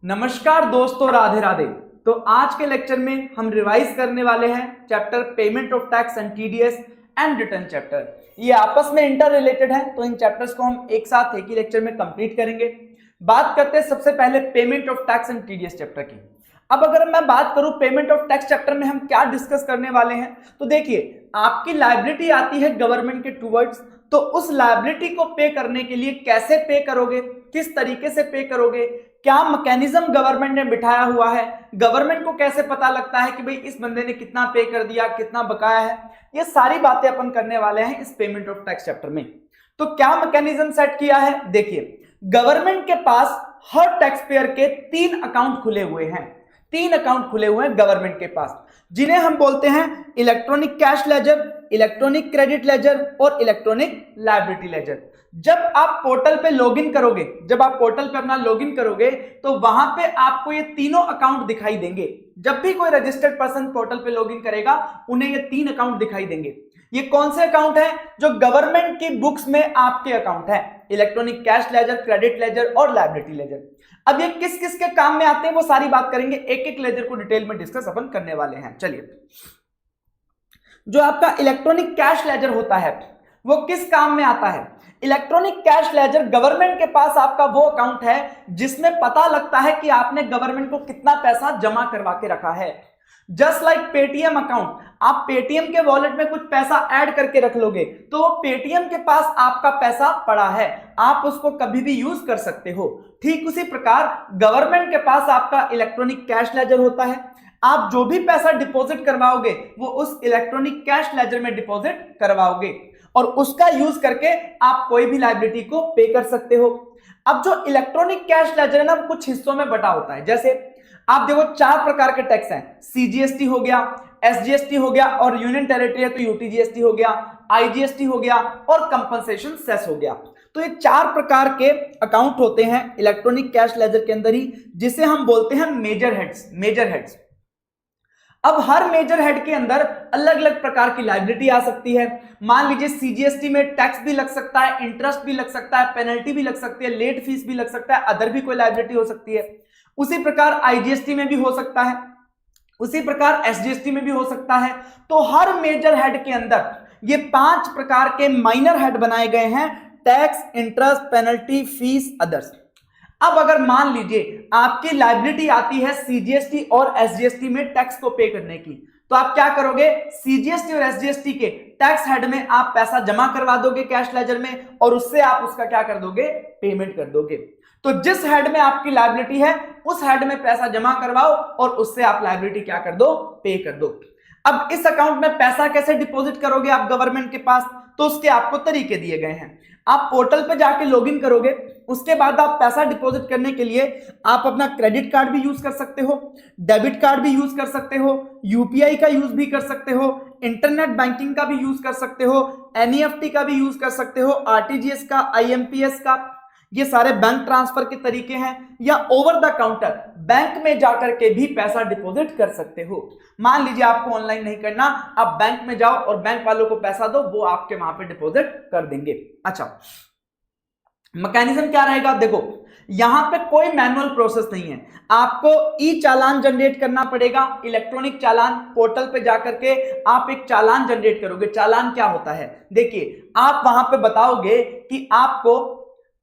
नमस्कार दोस्तों, राधे राधे। तो आज के लेक्चर में हम रिवाइज करने वाले हैं chapter payment of tax and TDS and return chapter. ये आपस में इंटर रिलेटेड है, तो इन चैप्टर्स को हम एक साथ एक ही लेक्चर में कंप्लीट करेंगे। बात करते हैं सबसे पहले payment of tax and TDS chapter की। अब अगर मैं बात करूं पेमेंट ऑफ टैक्स चैप्टर में हम क्या डिस्कस करने वाले हैं, तो देखिए आपकी लायबिलिटी आती है गवर्नमेंट के टूवर्ड्स, तो उस लायबिलिटी को पे करने के लिए कैसे पे करोगे, किस तरीके से पे करोगे, क्या मैकेनिज्म गवर्नमेंट ने बिठाया हुआ है, गवर्नमेंट को कैसे पता लगता है कि भाई इस बंदे ने कितना पे कर दिया, कितना बकाया है, ये सारी बातें अपन करने वाले हैं इस पेमेंट ऑफ टैक्स चैप्टर में। तो क्या मैकेनिज्म सेट किया है, देखिए गवर्नमेंट के पास हर टैक्स पेयर के 3 अकाउंट खुले हुए हैं। 3 अकाउंट खुले हुए हैं गवर्नमेंट के पास, जिन्हें हम बोलते हैं electronic cash ledger, electronic credit laser और इलेक्ट्रॉनिक लायबिलिटी लेजर। जब आप पोर्टल पे लॉगिन करोगे, जब आप पोर्टल पे अपना लॉगिन करोगे तो वहां पे आपको ये तीनों अकाउंट दिखाई देंगे। जब भी कोई रजिस्टर्ड पर्सन पोर्टल पे लॉगिन करेगा उन्हें ये 3 अकाउंट दिखाई देंगे। ये कौन से अकाउंट हैं? जो गवर्नमेंट की बुक्स में आपके अकाउंट है, electronic cash ledger, credit ledger और लायबिलिटी लेजर। अब ये किस किस के काम में आते हैं वो सारी बात करेंगे, एक एक लेजर को डिटेल में डिस्कस अपन करने वाले हैं। चलिए, जो आपका इलेक्ट्रॉनिक कैश लेजर होता है वो किस काम में आता है? इलेक्ट्रॉनिक कैश लेजर गवर्नमेंट के पास आपका वो अकाउंट है जिसमें पता लगता है कि आपने गवर्नमेंट को कितना पैसा जमा करवा के रखा है। जस्ट लाइक पेटीएम अकाउंट, आप पेटीएम के वॉलेट में कुछ पैसा ऐड करके रख लोगे तो वो पेटीएम के पास आपका पैसा पड़ा है, आप उसको कभी भी यूज कर सकते हो। ठीक उसी प्रकार गवर्नमेंट के पास आपका इलेक्ट्रॉनिक कैश लेजर होता है। आप जो भी पैसा डिपॉजिट करवाओगे वो उस इलेक्ट्रॉनिक कैश लेजर में डिपॉजिट करवाओगे और उसका यूज करके आप कोई भी लायबिलिटी को पे कर सकते हो। अब जो इलेक्ट्रॉनिक कैश लेजर है ना, कुछ हिस्सों में बटा होता है। जैसे आप देखो 4 प्रकार के टैक्स हैं, सीजीएसटी हो गया, एसजीएसटी हो गया और यूनियन टेरिटरी है तो यूटीजीएसटी हो गया, आईजीएसटी हो गया और कंपनसेशन सेस हो गया। तो ये 4 प्रकार के अकाउंट होते हैं इलेक्ट्रॉनिक कैश लेजर के अंदर ही, जिसे हम बोलते हैं मेजर हेड्स। अब हर मेजर हेड के अंदर अलग अलग प्रकार की लायबिलिटी आ सकती है। मान लीजिए सीजीएसटी में टैक्स भी लग सकता है, इंटरेस्ट भी लग सकता है, पेनल्टी भी लग सकती है, लेट फीस भी लग सकता है, अदर भी कोई लायबिलिटी हो सकती है। उसी प्रकार आईजीएसटी में भी हो सकता है, उसी प्रकार एसजीएसटी में भी हो सकता है। तो हर मेजर हेड के अंदर ये 5 प्रकार के माइनर हेड बनाए गए हैं, tax, interest, penalty, fees, others. अब अगर मान लीजिए आपकी लायबिलिटी आती है सीजीएसटी और एसजीएसटी में टैक्स को पे करने की, तो आप क्या करोगे? सीजीएसटी और एसजीएसटी के टैक्स हेड में आप पैसा जमा करवा दोगे कैश लेजर में और उससे आप उसका क्या कर दोगे? पेमेंट कर दोगे। तो जिस हेड में आपकी लायबिलिटी है उस हेड में पैसा जमा करवाओ और उससे आप लायबिलिटी क्या कर दो? पे कर दो। अब इस अकाउंट में पैसा कैसे डिपॉजिट करोगे आप गवर्नमेंट के पास? तो उसके आपको तरीके दिए गए हैं। आप पोर्टल पे जाके लॉगिन करोगे, उसके बाद आप पैसा डिपॉजिट करने के लिए आप अपना क्रेडिट कार्ड भी यूज कर सकते हो, डेबिट कार्ड भी यूज कर सकते हो, यूपीआई का यूज भी कर सकते हो, इंटरनेट बैंकिंग का भी यूज कर सकते हो, एनईएफटी का भी यूज कर सकते हो, आरटीजीएस का, आईएमपीएस का। ये सारे बैंक ट्रांसफर के तरीके हैं। या ओवर द काउंटर बैंक में जाकर के भी पैसा डिपॉजिट कर सकते हो। मान लीजिए आपको ऑनलाइन नहीं करना, आप बैंक में जाओ और बैंक वालों को पैसा दो, वो आपके वहां पे डिपॉजिट कर देंगे। अच्छा, मैकेनिज्म क्या रहेगा? देखो यहां पे कोई मैनुअल प्रोसेस नहीं है, आपको ई चालान जनरेट करना पड़ेगा, इलेक्ट्रॉनिक चालान। पोर्टल पे जाकर के आप एक चालान जनरेट करोगे। चालान क्या होता है? देखिए आप वहां पे बताओगे कि आपको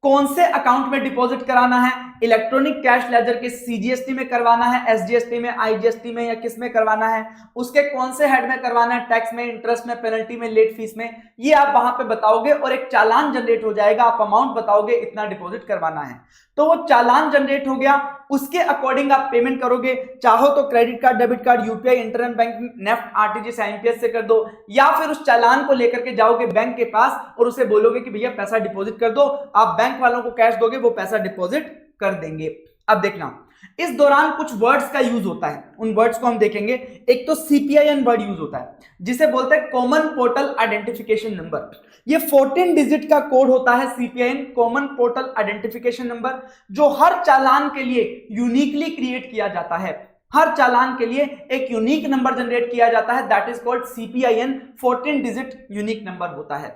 कौन से अकाउंट में डिपॉजिट कराना है, इलेक्ट्रॉनिक कैश लेजर के सीजीएसटी में करवाना है, एसजीएसटी में, आईजीएसटी में या किस में करवाना है, उसके कौन से हेड में करवाना है, टैक्स में, इंटरेस्ट में, पेनल्टी में, लेट फीस में, ये आप वहां पे बताओगे और एक चालान जनरेट हो जाएगा। आप अमाउंट बताओगे इतना डिपॉजिट करवाना है, तो वो चालान जनरेट हो गया, उसके अकॉर्डिंग आप पेमेंट करोगे। चाहो तो credit card, debit card, UPI, internet banking, NEFT, RTGS, IMPS से कर दो, या फिर उस चालान को लेकर के जाओगे बैंक के पास और उसे बोलोगे कि भैया पैसा डिपॉजिट कर दो, आप बैंक वालों को कैश दोगे, वो पैसा डिपॉजिट कर देंगे। अब देखना इस दौरान कुछ वर्ड्स का यूज होता है, उन वर्ड्स को हम देखेंगे। एक तो सीपीआईएन वर्ड यूज होता है जिसे बोलते हैं कॉमन पोर्टल आइडेंटिफिकेशन नंबर। ये 14 डिजिट का कोड होता है सीपीआईएन, कॉमन पोर्टल आइडेंटिफिकेशन नंबर, जो हर चालान के लिए यूनिकली क्रिएट किया जाता है। हर चालान के लिए एक यूनिक नंबर जनरेट किया जाता है, that is called CPIN, 14 digit unique number होता है।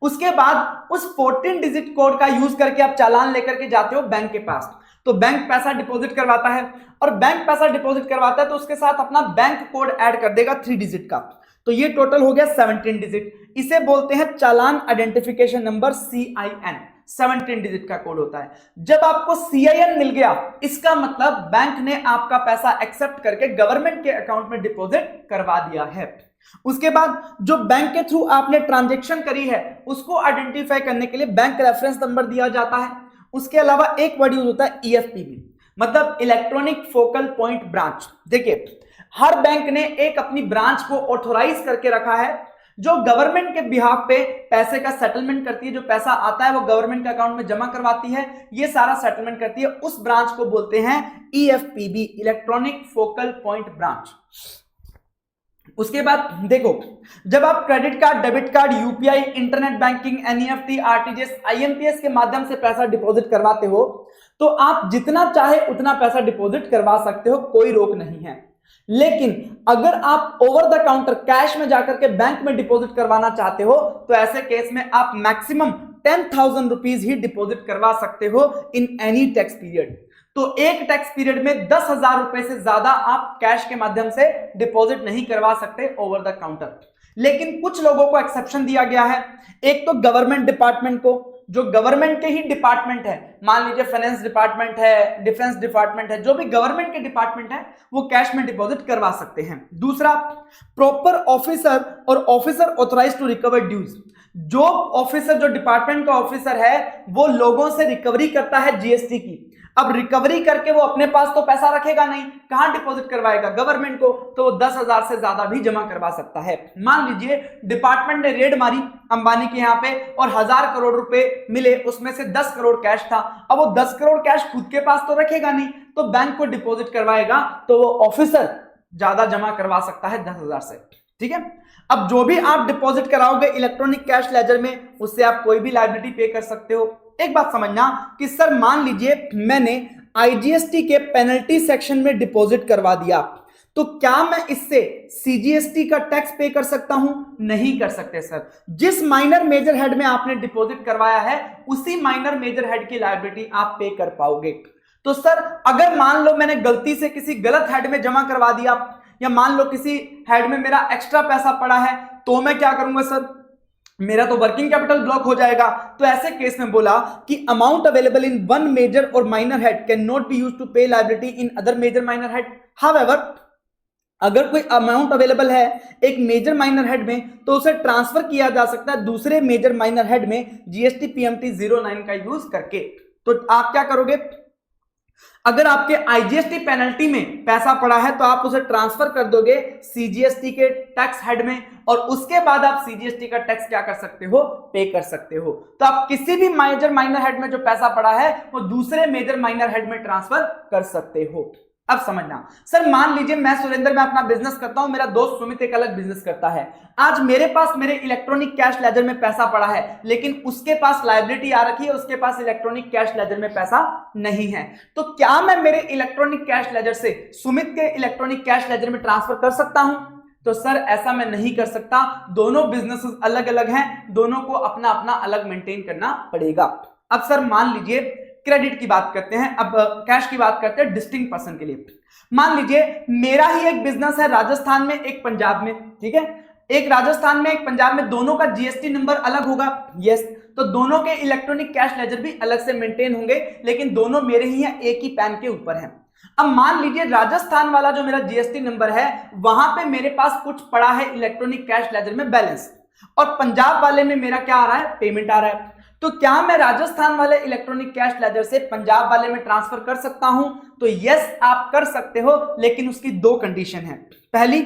उसके बाद उस 14 डिजिट कोड का यूज करके आप चालान लेकर के जाते हो बैंक के पास। तो बैंक पैसा डिपॉजिट करवाता है, और बैंक पैसा डिपॉजिट करवाता है तो उसके साथ अपना बैंक कोड ऐड कर देगा 3 डिजिट का, तो ये टोटल हो गया 17 डिजिट। इसे बोलते हैं चालान आइडेंटिफिकेशन नंबर, CIN, 17 डिजिट का कोड होता है। जब आपको CIN मिल गया, इसका मतलब बैंक ने आपका पैसा एक्सेप्ट करके गवर्नमेंट के अकाउंट में डिपॉजिट करवा दिया है। उसके बाद जो बैंक के थ्रू आपने ट्रांजैक्शन करी है उसको आइडेंटिफाई करने के लिए बैंक रेफरेंस नंबर दिया जाता है। उसके अलावा एक वर्ड यूज होता है EFPB, मतलब इलेक्ट्रॉनिक फोकल पॉइंट ब्रांच। देखिए, हर बैंक ने एक अपनी ब्रांच को ऑथोराइज करके रखा है जो गवर्नमेंट के बिहाफ पे पैसे का सेटलमेंट करती है, जो पैसा आता है वो गवर्नमेंट के अकाउंट में जमा करवाती है, ये सारा सेटलमेंट करती है, उस ब्रांच को बोलते हैं EFPB, electronic focal point branch. उसके बाद देखो, जब आप credit card, debit card, UPI, internet banking, NEFT, RTGS, IMPS के माध्यम से पैसा डिपॉजिट करवाते हो तो आप जितना चाहे उतना पैसा डिपॉजिट करवा सकते हो, कोई रोक नहीं है। लेकिन अगर आप ओवर द काउंटर कैश में जाकर के बैंक में डिपॉजिट करवाना चाहते हो तो ऐसे केस में आप मैक्सिमम 10,000 रुपीज ही डिपॉजिट करवा सकते हो इन एनी टैक्स पीरियड। तो एक टैक्स पीरियड में 10,000 रुपए से ज्यादा आप कैश के माध्यम से डिपॉजिट नहीं करवा सकते ओवर द काउंटर। लेकिन कुछ लोगों को एक्सेप्शन दिया गया है। एक तो गवर्नमेंट डिपार्टमेंट को, जो गवर्नमेंट के ही डिपार्टमेंट है, मान लीजिए फाइनेंस डिपार्टमेंट है, डिफेंस डिपार्टमेंट है, जो भी गवर्नमेंट के डिपार्टमेंट है वो कैश में डिपॉजिट करवा सकते हैं। दूसरा, प्रॉपर ऑफिसर और officer authorized to recover dues, जो ऑफिसर, जो डिपार्टमेंट का ऑफिसर है वो लोगों से रिकवरी करता है GST की। अब रिकवरी करके वो अपने पास तो पैसा रखेगा नहीं, कहां डिपॉजिट करवाएगा, गवर्नमेंट को, तो वो 10,000 से ज्यादा भी जमा करवा सकता है। मान लीजिए डिपार्टमेंट ने रेड मारी अंबानी के यहां पे और 1,000 करोड़ रुपए मिले, उसमें से 10 करोड़ कैश था। अब वो 10 करोड़ कैश खुद के पास तो रखेगा नहीं, तो बैंक को डिपॉजिट करवाएगा, तो वो ऑफिसर ज्यादा जमा करवा सकता है 10,000 से। ठीक है, अब जो भी आप डिपॉजिट कराओगे इलेक्ट्रॉनिक कैश लेजर में, उससे आप कोई भी लायबिलिटी पे कर सकते हो। एक बात समझना कि सर मान लीजिए मैंने IGST के पेनल्टी सेक्शन में डिपॉजिट करवा दिया, तो क्या मैं इससे CGST का टैक्स पे कर सकता हूं? नहीं कर सकते सर। जिस माइनर मेजर हेड में आपने डिपॉजिट करवाया है उसी माइनर मेजर हेड की लायबिलिटी आप पे कर पाओगे। तो सर अगर मान लो मैंने गलती से किसी गलत हेड में जमा करवा दिया, या मान लो किसी हेड में मेरा एक्स्ट्रा पैसा पड़ा है, तो मैं क्या करूंगा सर? मेरा तो वर्किंग कैपिटल ब्लॉक हो जाएगा। तो ऐसे केस में बोला कि amount available in one major और minor head can not be used to pay liability in other major minor head. However, अगर कोई अमाउंट अवेलेबल है एक मेजर माइनर हेड में तो उसे ट्रांसफर किया जा सकता है दूसरे मेजर माइनर हेड में GST PMT 09 का यूज करके। तो आप क्या करोगे? अगर आपके IGST पेनल्टी में पैसा पड़ा है तो आप उसे ट्रांसफर कर दोगे CGST के टैक्स हेड में, और उसके बाद आप CGST का टैक्स क्या कर सकते हो? पे कर सकते हो। तो आप किसी भी मेजर माइनर हेड में जो पैसा पड़ा है वो दूसरे मेजर माइनर हेड में ट्रांसफर कर सकते हो। अब समझना, सर मान लीजिए मैं सुरेंद्र, मैं अपना बिजनेस करता हूं, मेरा दोस्त सुमित एक अलग बिजनेस करता है। आज मेरे पास मेरे इलेक्ट्रॉनिक कैश लेजर में पैसा पड़ा है, लेकिन उसके पास लायबिलिटी आ रखी है, उसके पास इलेक्ट्रॉनिक कैश लेजर में पैसा नहीं है। तो क्या मैं मेरे इलेक्ट्रॉनिक कैश लेजर से सुमित के इलेक्ट्रॉनिक कैश लेजर में ट्रांसफर कर सकता हूं? तो सर ऐसा मैं नहीं कर सकता, दोनों बिजनेसेस अलग अलग हैं, दोनों को अपना अपना अलग मेंटेन करना पड़ेगा। अब सर मान लीजिए क्रेडिट की बात करते हैं, अब कैश की बात करते हैं डिस्टिंक्ट पर्सन के लिए। मान लीजिए मेरा ही एक बिजनेस है राजस्थान में, एक पंजाब में, ठीक है, एक राजस्थान में एक पंजाब में, दोनों का GST नंबर अलग होगा, यस, तो दोनों के इलेक्ट्रॉनिक कैश लेजर भी अलग से मेंटेन होंगे, लेकिन दोनों मेरे ही हैं, एक ही पैन के ऊपर हैं। अब मान लीजिए राजस्थान वाला जो मेरा GST नंबर है वहां पे मेरे पास कुछ पड़ा है इलेक्ट्रॉनिक कैश लेजर में बैलेंस, और पंजाब वाले में मेरा क्या आ रहा है? पेमेंट आ रहा है। तो क्या मैं राजस्थान वाले इलेक्ट्रॉनिक कैश लेजर से पंजाब वाले में ट्रांसफर कर सकता हूं? तो यस आप कर सकते हो, लेकिन उसकी दो कंडीशन है। पहली,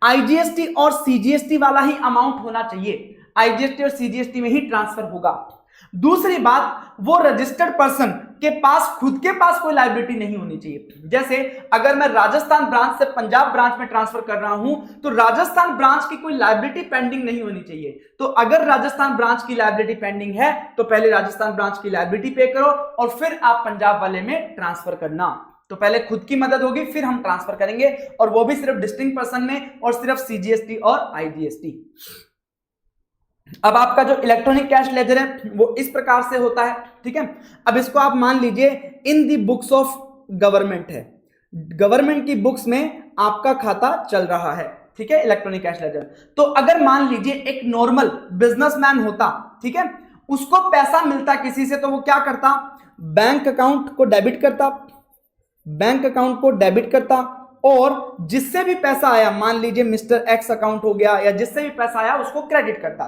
IGST और CGST वाला ही अमाउंट होना चाहिए, IGST और CGST में ही ट्रांसफर होगा। दूसरी बात, वो रजिस्टर्ड पर्सन के पास खुद के पास कोई लायबिलिटी नहीं होनी चाहिए। जैसे अगर मैं राजस्थान ब्रांच से पंजाब ब्रांच में ट्रांसफर कर रहा हूं तो राजस्थान ब्रांच की कोई लायबिलिटी पेंडिंग नहीं होनी चाहिए। तो अगर राजस्थान ब्रांच की लायबिलिटी पेंडिंग है तो पहले राजस्थान ब्रांच की लायबिलिटी पे करो और फिर आप पंजाब वाले में ट्रांसफर करना। तो पहले खुद की मदद होगी, फिर हम ट्रांसफर करेंगे, और वो भी सिर्फ डिस्टिंक्ट पर्सन में और सिर्फ CGST और IGST। अब आपका जो इलेक्ट्रॉनिक कैश लेजर है वो इस प्रकार से होता है, ठीक है। अब इसको आप मान लीजिए इन दी बुक्स ऑफ गवर्नमेंट है, गवर्नमेंट की बुक्स में आपका खाता चल रहा है, ठीक है, इलेक्ट्रॉनिक कैश लेजर। तो अगर मान लीजिए एक नॉर्मल बिजनेसमैन होता, ठीक है, उसको पैसा मिलता किसी से, तो वो क्या करता, बैंक अकाउंट को डेबिट करता, बैंक अकाउंट को डेबिट करता, और जिससे भी पैसा आया, मान लीजिए मिस्टर एक्स अकाउंट हो गया, या जिससे भी पैसा आया उसको क्रेडिट करता।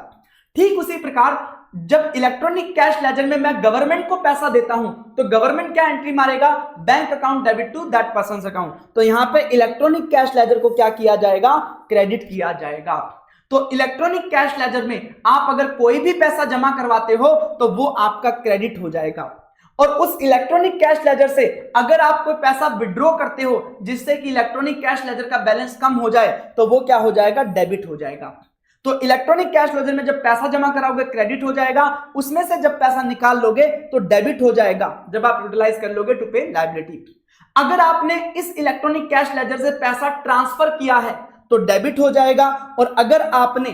ठीक उसी प्रकार जब इलेक्ट्रॉनिक कैश लेजर में मैं गवर्नमेंट को पैसा देता हूं, तो गवर्नमेंट क्या एंट्री मारेगा, bank account debit to that person's account. तो यहां पे इलेक्ट्रॉनिक कैश लेजर को क्या किया जाएगा, क्रेडिट किया जाएगा। तो इलेक्ट्रॉनिक कैश लेजर में आप अगर कोई भी पैसा जमा करवाते हो तो वो आपका क्रेडिट हो जाएगा, और उस इलेक्ट्रॉनिक कैश लेजर से अगर आप कोई पैसा विड्रॉ करते हो जिससे कि इलेक्ट्रॉनिक कैश लेजर का बैलेंस कम हो जाए, तो वो क्या हो जाएगा, डेबिट हो जाएगा। तो इलेक्ट्रॉनिक कैश लेजर में जब पैसा जमा कराओगे क्रेडिट हो जाएगा, उसमें से जब पैसा निकाल लोगे तो डेबिट हो जाएगा, जब आप यूटिलाइज कर लोगे टू पे लायबिलिटी। अगर आपने इस इलेक्ट्रॉनिक कैश लेजर से पैसा ट्रांसफर किया है तो डेबिट हो जाएगा, और अगर आपने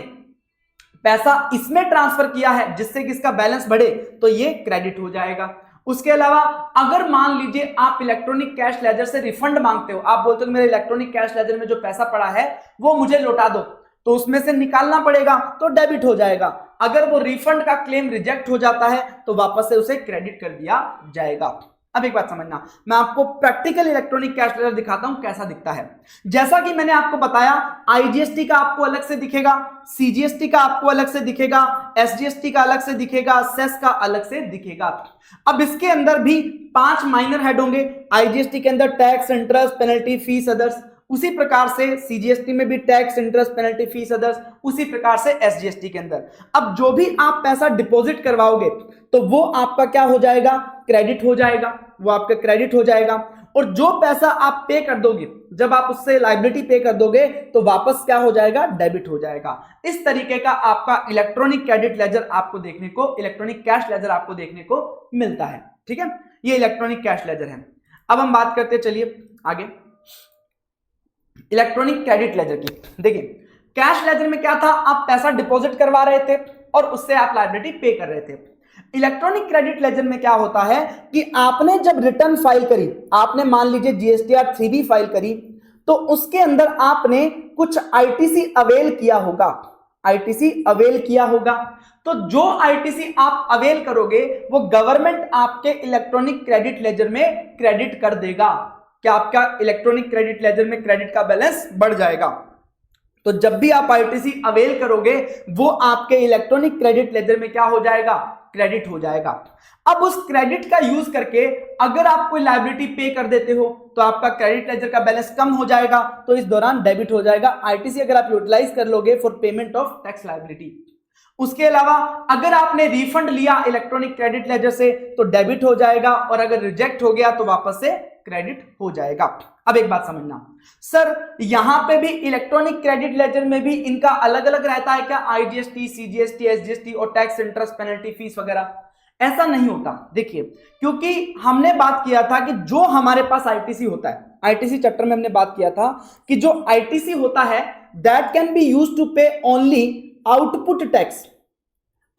पैसा इसमें ट्रांसफर किया है जिससे कि इसका बैलेंस बढ़े तो ये क्रेडिट हो जाएगा। उसके अलावा अगर मान लीजिए आप इलेक्ट्रॉनिक कैश लेजर से रिफंड मांगते हो, आप बोलते हो मेरे इलेक्ट्रॉनिक कैश लेजर में जो पैसा पड़ा है वो मुझे लौटा दो, तो उसमें से निकालना पड़ेगा, तो डेबिट हो जाएगा। अगर वो रिफंड का क्लेम रिजेक्ट हो जाता है तो वापस से उसे क्रेडिट कर दिया जाएगा। अब एक बात समझना, मैं आपको प्रैक्टिकल इलेक्ट्रॉनिक कैश लेजर दिखाता हूं कैसा दिखता है। जैसा कि मैंने आपको बताया, आईजीएसटी का आपको अलग से दिखेगा, सीजीएसटी का आपको अलग से दिखेगा, एसजीएसटी का अलग से दिखेगा, सेस का अलग से दिखेगा। अब इसके अंदर भी 5 माइनर हेड होंगे। आईजीएसटी के अंदर tax, interest, penalty, fees, others, उसी प्रकार से सीजीएसटी में भी tax, interest, penalty, fees, others, उसी प्रकार से एसजीएसटी के अंदर। अब जो भी आप पैसा डिपॉजिट करवाओगे तो वो आपका क्या हो जाएगा, क्रेडिट हो जाएगा, वो आपका क्रेडिट हो जाएगा। और जो पैसा आप पे कर दोगे, जब आप उससे लायबिलिटी पे कर दोगे तो वापस क्या हो जाएगा, डेबिट हो जाएगा। इस तरीके का आपका इलेक्ट्रॉनिक क्रेडिट लेजर आपको देखने को, इलेक्ट्रॉनिक कैश लेजर आपको देखने को मिलता है, ठीक है। ये इलेक्ट्रॉनिक कैश लेजर है। अब हम बात करते चलिए आगे इलेक्ट्रॉनिक क्रेडिट लेजर की। देखिए कैश लेजर में क्या था, आप पैसा डिपॉजिट करवा रहे थे और उससे आप लायबिलिटी पे कर रहे थे। इलेक्ट्रॉनिक क्रेडिट लेजर में क्या होता है कि आपने जब रिटर्न फाइल करी, आपने मान लीजिए जीएसटीआर 3B फाइल करी, तो उसके अंदर आपने कुछ आईटीसी अवेल किया होगा, आईटीसी अवेल किया होगा। तो जो आईटीसी आप अवेल करोगे वो गवर्नमेंट आपके इलेक्ट्रॉनिक क्रेडिट लेजर में क्रेडिट कर देगा, क्या आपका इलेक्ट्रॉनिक क्रेडिट लेजर में क्रेडिट का बैलेंस बढ़ जाएगा। तो जब भी आप आईटीसी अवेल करोगे वो आपके इलेक्ट्रॉनिक क्रेडिट लेजर में क्या हो जाएगा, क्रेडिट हो जाएगा। अब उस क्रेडिट का यूज करके अगर आप कोई लायबिलिटी पे कर देते हो तो आपका क्रेडिट लेजर का बैलेंस कम हो जाएगा, तो इस दौरान डेबिट हो जाएगा। आईटीसी अगर आप यूटिलाइज कर लोगे for payment of tax liability. उसके अलावा अगर आपने रिफंड लिया इलेक्ट्रॉनिक क्रेडिट लेजर से तो डेबिट हो जाएगा, और अगर रिजेक्ट हो गया तो वापस से क्रेडिट हो जाएगा। अब एक बात समझना, सर यहां पे भी इलेक्ट्रॉनिक क्रेडिट लेजर में भी इनका अलग अलग रहता है क्या, आईजीएसटी, सीजीएसटी, एसजीएसटी और टैक्स, इंटरेस्ट, पेनल्टी, फीस वगैरह? ऐसा नहीं होता। देखिए क्योंकि हमने बात किया था कि जो हमारे पास आईटीसी होता है, आईटीसी चैप्टर में हमने बात किया था कि जो आईटीसी होता है that can be used to pay only output tax.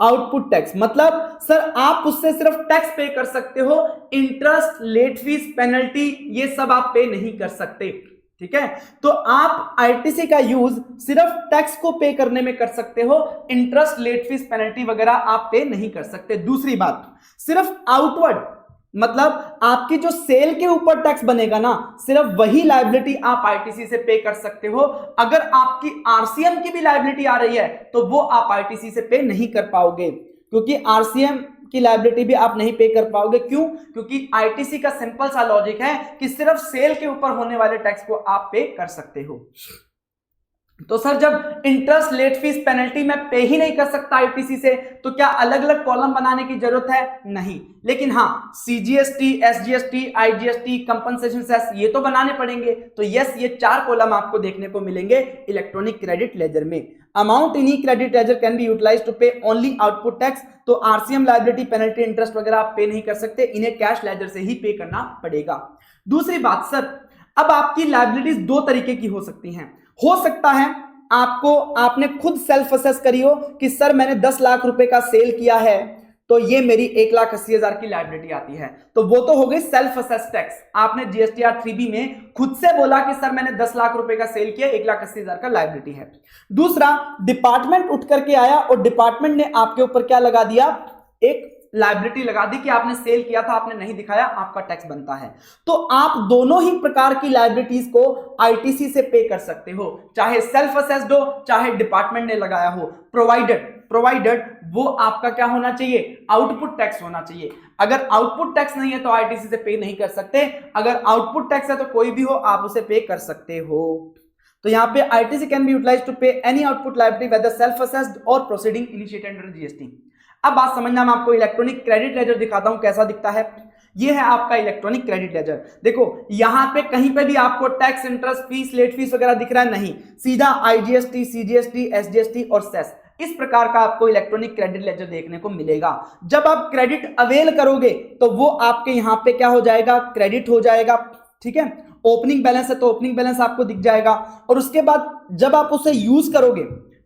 Output tax मतलब सर आप उससे सिर्फ टैक्स पे कर सकते हो, इंटरेस्ट, लेट फीस, पेनल्टी ये सब आप पे नहीं कर सकते, ठीक है। तो आप आईटीसी का यूज सिर्फ टैक्स को पे करने में कर सकते हो, इंटरेस्ट, लेट फीस, पेनल्टी वगैरह आप पे नहीं कर सकते। दूसरी बात, सिर्फ आउटवर्ड मतलब आपकी जो सेल के ऊपर टैक्स बनेगा ना, सिर्फ वही लायबिलिटी आप आईटीसी से पे कर सकते हो। अगर आपकी आरसीएम की भी लायबिलिटी आ रही है तो वो आप आईटीसी से पे नहीं कर पाओगे, क्योंकि आरसीएम की लायबिलिटी भी आप नहीं पे कर पाओगे। क्यों? क्योंकि आईटीसी का सिंपल सा लॉजिक है कि सिर्फ सेल के ऊपर होने वाले टैक्स को आप पे कर सकते हो। तो सर जब इंटरेस्ट, लेट फीस, पेनल्टी मैं पे ही नहीं कर सकता आईटीसी से, तो क्या अलग अलग कॉलम बनाने की जरूरत है? नहीं। लेकिन हाँ CGST, SGST, IGST, compensation cess ये तो बनाने पड़ेंगे। तो यस, ये 4 कॉलम आपको देखने को मिलेंगे इलेक्ट्रॉनिक क्रेडिट लेजर में। Amount in credit ledger can be utilized to pay only output tax. तो आरसीएम, लायबिलिटी, पेनल्टी, इंटरेस्ट वगैरह आप पे नहीं कर सकते, इन्हें कैश लेजर से ही पे करना पड़ेगा। दूसरी बात, सर अब आपकी लायबिलिटीज 2 तरीके की हो सकती हैं। हो सकता है आपने खुद सेल्फ असेस करी हो कि सर मैंने 10 लाख रुपए का सेल किया है तो ये मेरी 1,80,000 की लायबिलिटी आती है, तो वो तो हो गई सेल्फ असेस टैक्स। आपने जीएसटीआर 3B में खुद से बोला कि सर मैंने 10 लाख रुपए का सेल किया, 1,80,000 का लायबिलिटी है। दूसरा, डिपार्टमेंट उठ करके आया और डिपार्टमेंट ने आपके ऊपर क्या लगा दिया, एक लायबिलिटी लगा दी कि आपने सेल किया था, आपने नहीं दिखाया, आपका टैक्स बनता है। तो आप दोनों ही प्रकार की लायबिलिटीज को आईटीसी से पे कर सकते हो, चाहे सेल्फ असेस्ड हो चाहे डिपार्टमेंट ने लगाया हो, प्रोवाइडेड वो आपका क्या होना चाहिए, आउटपुट टैक्स होना चाहिए। अगर आउटपुट टैक्स नहीं है तो आईटीसी से पे नहीं कर सकते, अगर आउटपुट टैक्स है तो कोई भी हो आप उसे पे कर सकते हो। तो यहां पे ITC can be utilized to pay any output liability whether self assessed और प्रोसीडिंग इनिशिएटेड अंडर जीएसटी। अब बात समझना, मैं आपको इलेक्ट्रॉनिक क्रेडिट लेजर दिखाता हूं कैसा दिखता है। ये है आपका इलेक्ट्रॉनिक क्रेडिट लेजर। देखो यहां पे कहीं पे भी आपको tax, interest, fees, late fees वगैरह दिख रहा है नहीं, सीधा आईजीएसटी, सीजीएसटी, एसजीएसटी और सेस, इस प्रकार का आपको इलेक्ट्रॉनिक क्रेडिट लेजर देखने को मिलेगा। जब आप क्रेडिट अवेल करोगे तो वो आपके यहां पे क्या हो जाएगा, क्रेडिट हो जाएगा, ठीक है। ओपनिंग बैलेंस है तो ओपनिंग बैलेंस आपको दिख जाएगा, और उसके बाद जब आप उसे यूज करोगे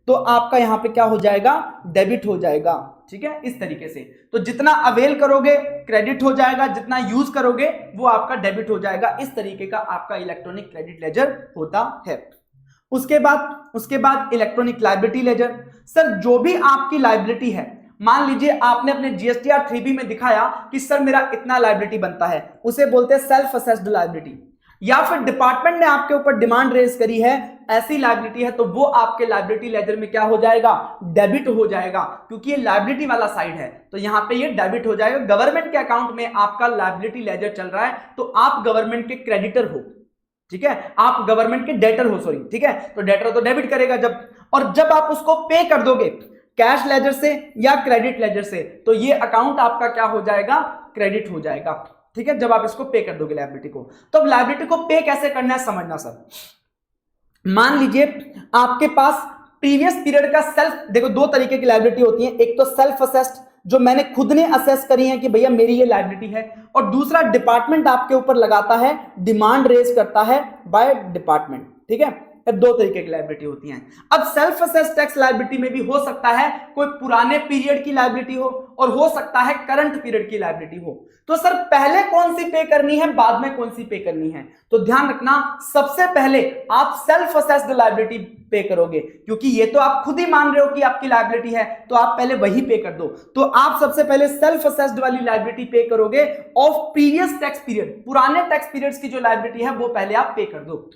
तो आपका यहां पे क्या हो जाएगा, डेबिट हो जाएगा, ठीक है, इस तरीके से। तो जितना अवेल करोगे क्रेडिट हो जाएगा, जितना यूज करोगे वो आपका डेबिट हो जाएगा। इस तरीके का आपका इलेक्ट्रॉनिक क्रेडिट लेजर होता है। उसके बाद इलेक्ट्रॉनिक लायबिलिटी लेजर। सर जो भी आपकी लायबिलिटी है, मान लीजिए आपने अपने जीएसटीआर 3B में दिखाया कि सर मेरा इतना लायबिलिटी बनता है, उसे बोलते हैं सेल्फ असेस्ड लायबिलिटी। या फिर डिपार्टमेंट ने आपके ऊपर डिमांड रेज करी है, ऐसी लायबिलिटी है, तो वो आपके लायबिलिटी लेजर में क्या हो जाएगा, डेबिट हो जाएगा, क्योंकि ये लायबिलिटी वाला साइड है तो यहां पे ये डेबिट हो जाएगा। गवर्नमेंट के अकाउंट में आपका लायबिलिटी लेजर चल रहा है तो आप गवर्नमेंट के क्रेडिटर हो, ठीक है, आप गवर्नमेंट के डेटर हो, सॉरी, ठीक है। तो डेटर तो डेबिट करेगा जब, और जब आप उसको पे कर दोगे कैश लेजर से या क्रेडिट लेजर से, तो ये अकाउंट आपका क्या हो जाएगा, क्रेडिट हो जाएगा, ठीक है, जब आप इसको पे कर दोगे लायबिलिटी को। तो अब लायबिलिटी को पे कैसे करना है समझना सर। मान लीजिए आपके पास प्रीवियस पीरियड का सेल्फ, देखो दो तरीके की लायबिलिटी होती है, एक तो सेल्फ असेस्ड जो मैंने खुद ने असेस करी है कि भैया मेरी ये लायबिलिटी है, और दूसरा डिपार्टमेंट आपके ऊपर लगाता है, डिमांड रेज करता है बाय डिपार्टमेंट, ठीक है। दो तरीके की लायबिलिटी होती हैं। अब सेल्फ असेस्ड टैक्स लायबिलिटी में भी हो सकता है कोई पुराने पीरियड की लायबिलिटी हो और हो सकता है करंट पीरियड की लायबिलिटी हो। तो सर पहले कौन सी पे करनी है, बाद में कौन सी पे करनी है? तो ध्यान रखना, सबसे पहले आप सेल्फ असेस्ड लायबिलिटी पे करोगे, क्योंकि ये तो आप खुद ही मान रहे हो कि आपकी लायबिलिटी है, तो आप पहले वही पे कर दो। तो आप सबसे पहले सेल्फ असेस्ड वाली लायबिलिटी पे करोगे ऑफ प्रीवियस टैक्स पीरियड, पुराने टैक्स पीरियड्स की जो लायबिलिटी है वो पहले आप पे कर दो।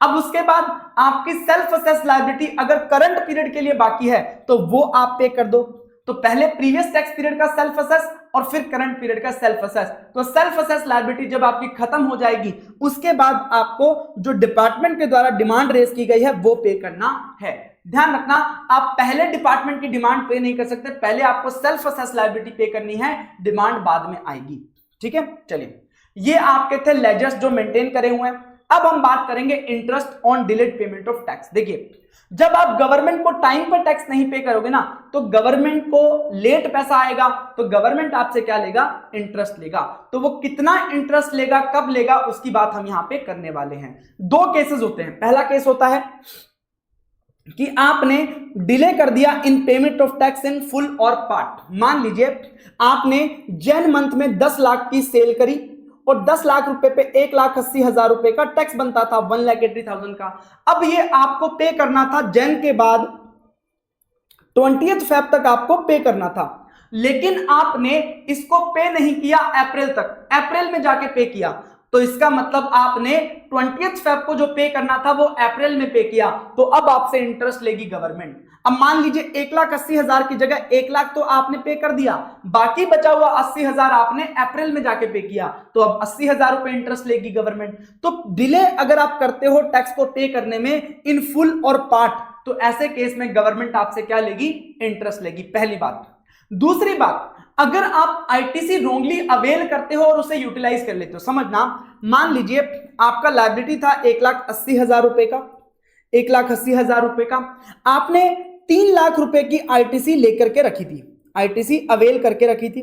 अब उसके बाद आपकी सेल्फ असेस्ड लायबिलिटी अगर करंट पीरियड के लिए बाकी है तो वो आप पे कर दो। तो पहले प्रीवियस टैक्स पीरियड का सेल्फ असेस और फिर करंट पीरियड का सेल्फ असेस। तो सेल्फ असेस लायबिलिटी जब आपकी खत्म हो जाएगी उसके बाद आपको जो डिपार्टमेंट के द्वारा डिमांड रेज की गई है वो पे करना है। ध्यान रखना, आप पहले डिपार्टमेंट की डिमांड पे नहीं कर सकते, पहले आपको सेल्फ असेस लायबिलिटी पे करनी है, डिमांड बाद में आएगी, ठीक है। चलिए, ये आपके थे लेजर्स जो मेंटेन करे हुए हैं। अब हम बात करेंगे interest on delayed payment of tax. देखिए, जब आप गवर्नमेंट को टाइम पर टैक्स नहीं पे करोगे ना, तो गवर्नमेंट को लेट पैसा आएगा, तो गवर्नमेंट आपसे क्या लेगा, इंटरेस्ट लेगा। तो वो कितना इंटरेस्ट लेगा, कब लेगा, उसकी बात हम यहां पे करने वाले हैं। दो केसेस होते हैं। पहला केस होता है कि आपने डिले कर दिया इन payment of tax in full और पार्ट। मान लीजिए आपने जैन मंथ में 10 लाख की सेल करी और 10 लाख रुपए पे 1,80,000 रुपए का टैक्स बनता था, 1,80,000 का। अब ये आपको पे करना था जैन के बाद 20th फेब तक आपको पे करना था, लेकिन आपने इसको पे नहीं किया अप्रैल तक, अप्रैल में जाके पे किया। तो इसका मतलब आपने 20th फेब को जो पे करना था वो अप्रैल में पे किया, तो अब आपसे इंटरेस्ट लेगी गवर्नमेंट। अब मान लीजिए 1,80,000 की जगह 1 लाख तो आपने पे कर दिया, बाकी बचा हुआ 80,000 आपने अप्रैल में जाके पे किया, तो अब 80,000 रुपए इंटरेस्ट लेगी गवर्नमेंट। तो डिले अगर आप करते हो टैक्स को पे करने में इन फुल और पार्ट, तो ऐसे केस में गवर्नमेंट आपसे क्या लेगी, इंटरेस्ट लेगी, पहली बात। दूसरी बात, अगर आप आईटीसी रोंगली अवेल करते हो और उसे यूटिलाइज कर लेते हो, समझना, मान लीजिए आपका लायबिलिटी था 1,80,000 रुपए का, 1,80,000 रुपए का, आपने 3 लाख रुपए की आईटीसी लेकर के रखी थी, आईटीसी अवेल करके रखी थी।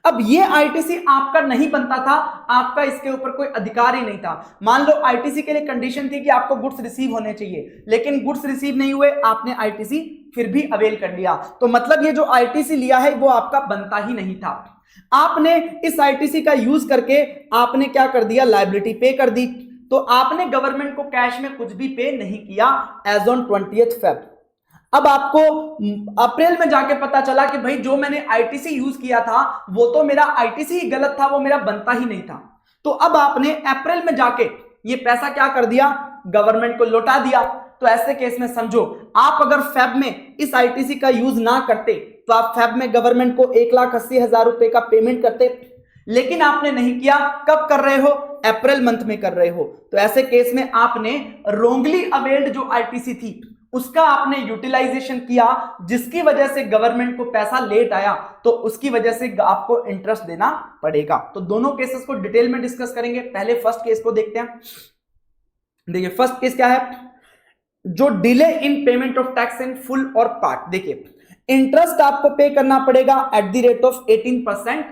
अब ये आईटीसी आपका नहीं बनता था, आपका इसके ऊपर कोई अधिकार ही नहीं था। मान लो आईटीसी के लिए कंडीशन थी कि आपको गुड्स रिसीव होने चाहिए, लेकिन गुड्स रिसीव नहीं हुए, आपने आईटीसी फिर भी अवेल कर लिया, तो मतलब ये जो आईटीसी लिया है वो आपका बनता ही नहीं था। आपने इस आईटीसी का यूज करके आपने क्या कर दिया, लायबिलिटी पे कर दी, तो आपने गवर्नमेंट को कैश में कुछ भी पे नहीं किया एज ऑन 20th Feb। अब आपको अप्रैल में जाके पता चला कि भाई जो मैंने आईटीसी यूज किया था वो तो मेरा आईटीसी ही गलत था, वो मेरा बनता ही नहीं था। तो अब आपने अप्रैल में जाके ये पैसा क्या कर दिया, गवर्नमेंट को लौटा दिया। तो ऐसे केस में समझो, आप अगर फेब में इस आईटीसी का यूज ना करते तो आप फेब में गवर्नमेंट को 1,80,000 रुपए का पेमेंट करते, लेकिन आपने नहीं किया। कब कर रहे हो, अप्रैल मंथ में कर रहे हो। तो ऐसे केस में आपने रोंगली अवेल्ड जो आईटीसी थी उसका आपने यूटिलाइजेशन किया, जिसकी वजह से गवर्नमेंट को पैसा लेट आया, तो उसकी वजह से आपको इंटरेस्ट देना पड़ेगा। तो दोनों केसेस को डिटेल में डिस्कस करेंगे। पहले फर्स्ट केस को देखते हैं। देखिए फर्स्ट केस क्या है, जो delay in payment of tax in full और पार्ट। देखिए इंटरेस्ट आपको पे करना पड़ेगा at the rate of 18%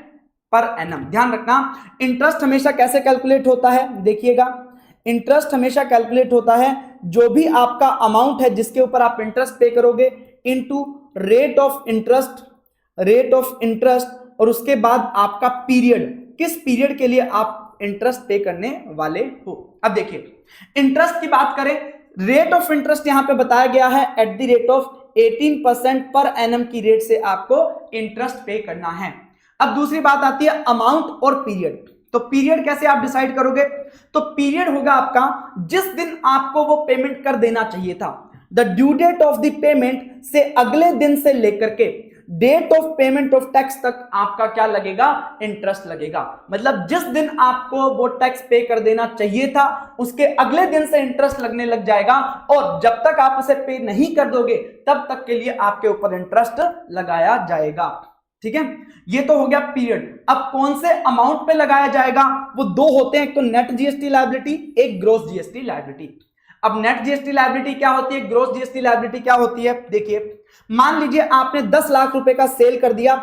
per annum. ध्यान रखना, इंटरेस्ट हमेशा कैसे कैलकुलेट होता है, देखिएगा इंटरेस्ट हमेशा कैलकुलेट होता है जो भी आपका अमाउंट है जिसके ऊपर आप इंटरेस्ट पे करोगे इनटू रेट ऑफ इंटरेस्ट, और उसके बाद आपका पीरियड, किस पीरियड के लिए आप इंटरेस्ट पे करने वाले हो। अब देखिए इंटरेस्ट की बात करें, रेट ऑफ इंटरेस्ट यहां पे बताया गया है at the rate of 18% per annum की रेट से आपको इंटरेस्ट पे करना है। अब दूसरी बात आती है अमाउंट और पीरियड। तो पीरियड कैसे आप डिसाइड करोगे, तो पीरियड होगा आपका जिस दिन आपको वो पेमेंट कर देना चाहिए था। The due date of the payment से अगले दिन से लेकर के date of payment of tax तक आपका क्या लगेगा, इंटरेस्ट लगेगा। मतलब जिस दिन आपको वो टैक्स पे कर देना चाहिए था उसके अगले दिन से इंटरेस्ट लगने लग जाएगा, और जब तक आप उसे पे नहीं कर दोगे तब तक के लिए आपके ऊपर इंटरेस्ट लगाया जाएगा। ठीक है, ये तो हो गया पीरियड। अब कौन से अमाउंट पे लगाया जाएगा, वो दो होते हैं, एक तो नेट जीएसटी लायबिलिटी, एक ग्रॉस जीएसटी लायबिलिटी। अब नेट जीएसटी लायबिलिटी क्या होती है, ग्रॉस जीएसटी लायबिलिटी क्या होती है। देखिए मान लीजिए आपने 10 लाख रुपए का सेल कर दिया,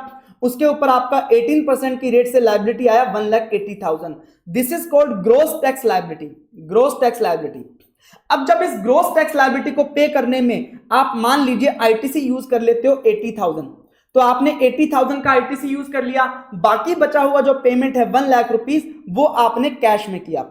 उसके ऊपर आपका 18% की रेट से लायबिलिटी आया 1,80,000। This is called gross tax liability, gross tax liability. अब जब इस ग्रॉस टैक्स लायबिलिटी को पे करने में आप मान लीजिए आईटीसी यूज कर लेते हो 80,000, तो आपने 80,000 का आईटीसी यूज कर लिया, बाकी बचा हुआ जो पेमेंट है 1 लाख रुपीस वो आपने कैश में किया।